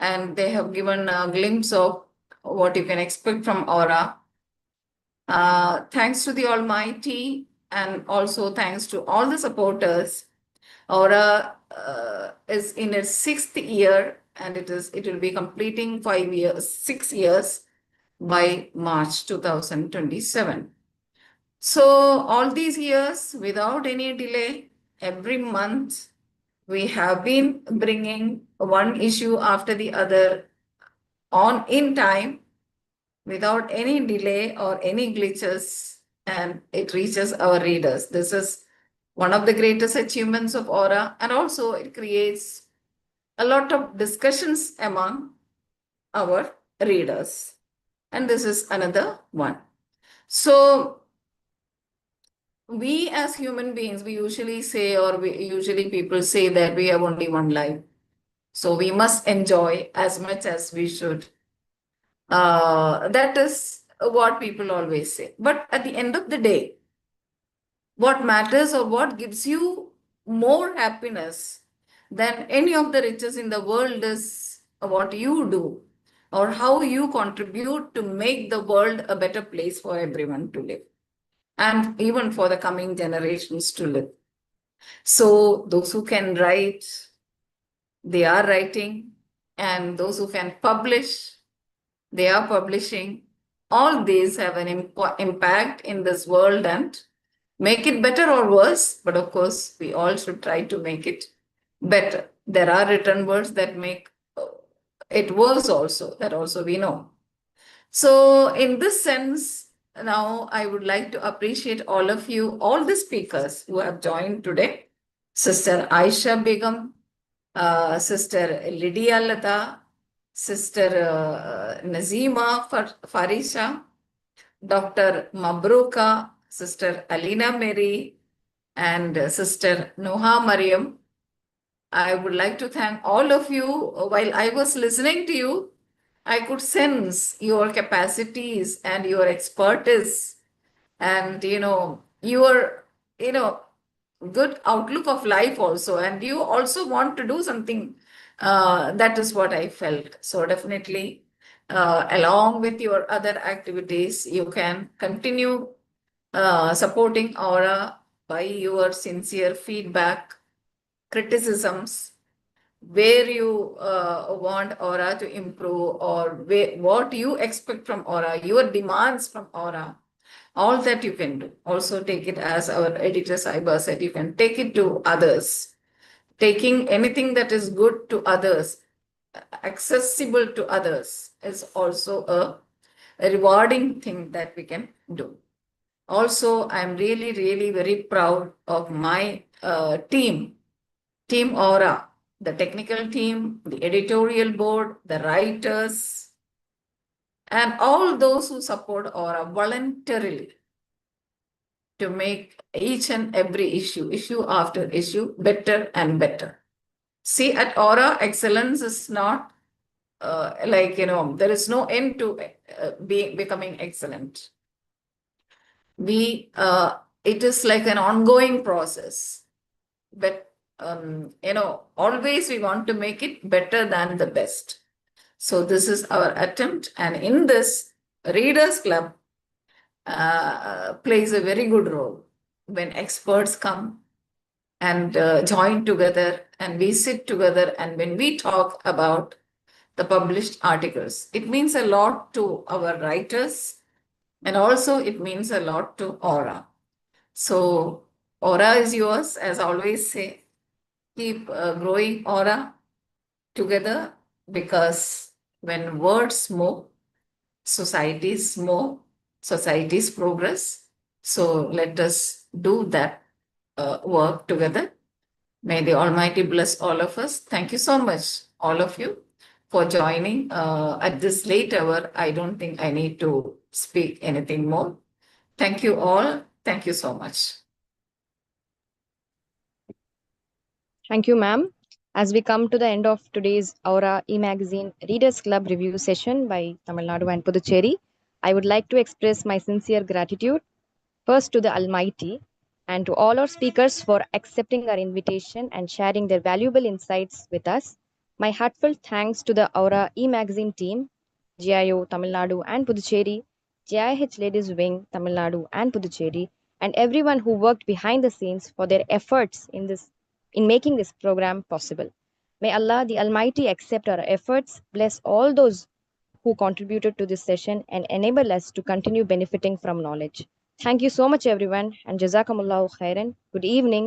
and they have given a glimpse of what you can expect from Aura. Thanks to the Almighty, and also thanks to all the supporters, Aura is in its 6th year, and it will be completing 6 years by March 2027. So all these years, without any delay, every month we have been bringing one issue after the other on in time, without any delay or any glitches, and it reaches our readers. This is one of the greatest achievements of Aura, and also it creates a lot of discussions among our readers. And this is another one. So we as human beings, we usually say, or usually people say that we have only one life. So we must enjoy as much as we should. That is what people always say. But at the end of the day, what matters or what gives you more happiness than any of the riches in the world is what you do or how you contribute to make the world a better place for everyone to live, and even for the coming generations to live. So those who can write, they are writing, and those who can publish, they are publishing. All these have an impact in this world and make it better or worse, but of course, we all should try to make it better. There are written words that make it worse also, that also we know. So in this sense, now I would like to appreciate all of you, all the speakers who have joined today. Sister Aisha Begum, Sister Lydia Lata, Sister Nazima Farisha, Dr. Mabruka, Sister Alina Mary, and Sister Noha Mariam. I would like to thank all of you. While I was listening to you, I could sense your capacities and your expertise and, your, good outlook of life also. And you also want to do something. That is what I felt. So definitely, along with your other activities, you can continue supporting Aura by your sincere feedback, criticisms, where you want Aura to improve, or what you expect from Aura, your demands from Aura, all that you can do. Also take it, as our editor Saiba said, you can take it to others. Taking anything that is good to others, accessible to others, is also rewarding thing that we can do. Also, I'm really, really very proud of my team Aura, the technical team, the editorial board, the writers, and all those who support Aura voluntarily to make each and every issue after issue, better and better. See, at Aura, excellence is not there is no end to becoming excellent. It is like an ongoing process, but always we want to make it better than the best. So this is our attempt, and in this, Readers Club plays a very good role when experts come and join together, and we sit together, and when we talk about the published articles, it means a lot to our writers, and also it means a lot to Aura. So Aura is yours, as I always say. Keep growing Aura together, because when words move, societies move, societies progress. So let us do that work together. May the Almighty bless all of us. Thank you so much, all of you, for joining at this late hour. I don't think I need to speak anything more. Thank you all. Thank you so much.
Thank you, ma'am. As we come to the end of today's Aura e-magazine Readers Club review session by Tamil Nadu and Puducherry, I would like to express my sincere gratitude first to the Almighty and to all our speakers for accepting our invitation and sharing their valuable insights with us. My heartfelt thanks to the Aura e-magazine team, GIO Tamil Nadu and Puducherry, GIH Ladies Wing Tamil Nadu and Puducherry, and everyone who worked behind the scenes for their efforts in making this program possible. May Allah the Almighty accept our efforts, bless all those who contributed to this session, and enable us to continue benefiting from knowledge. Thank you so much, everyone, and Jazakumullahu khairan. Good evening.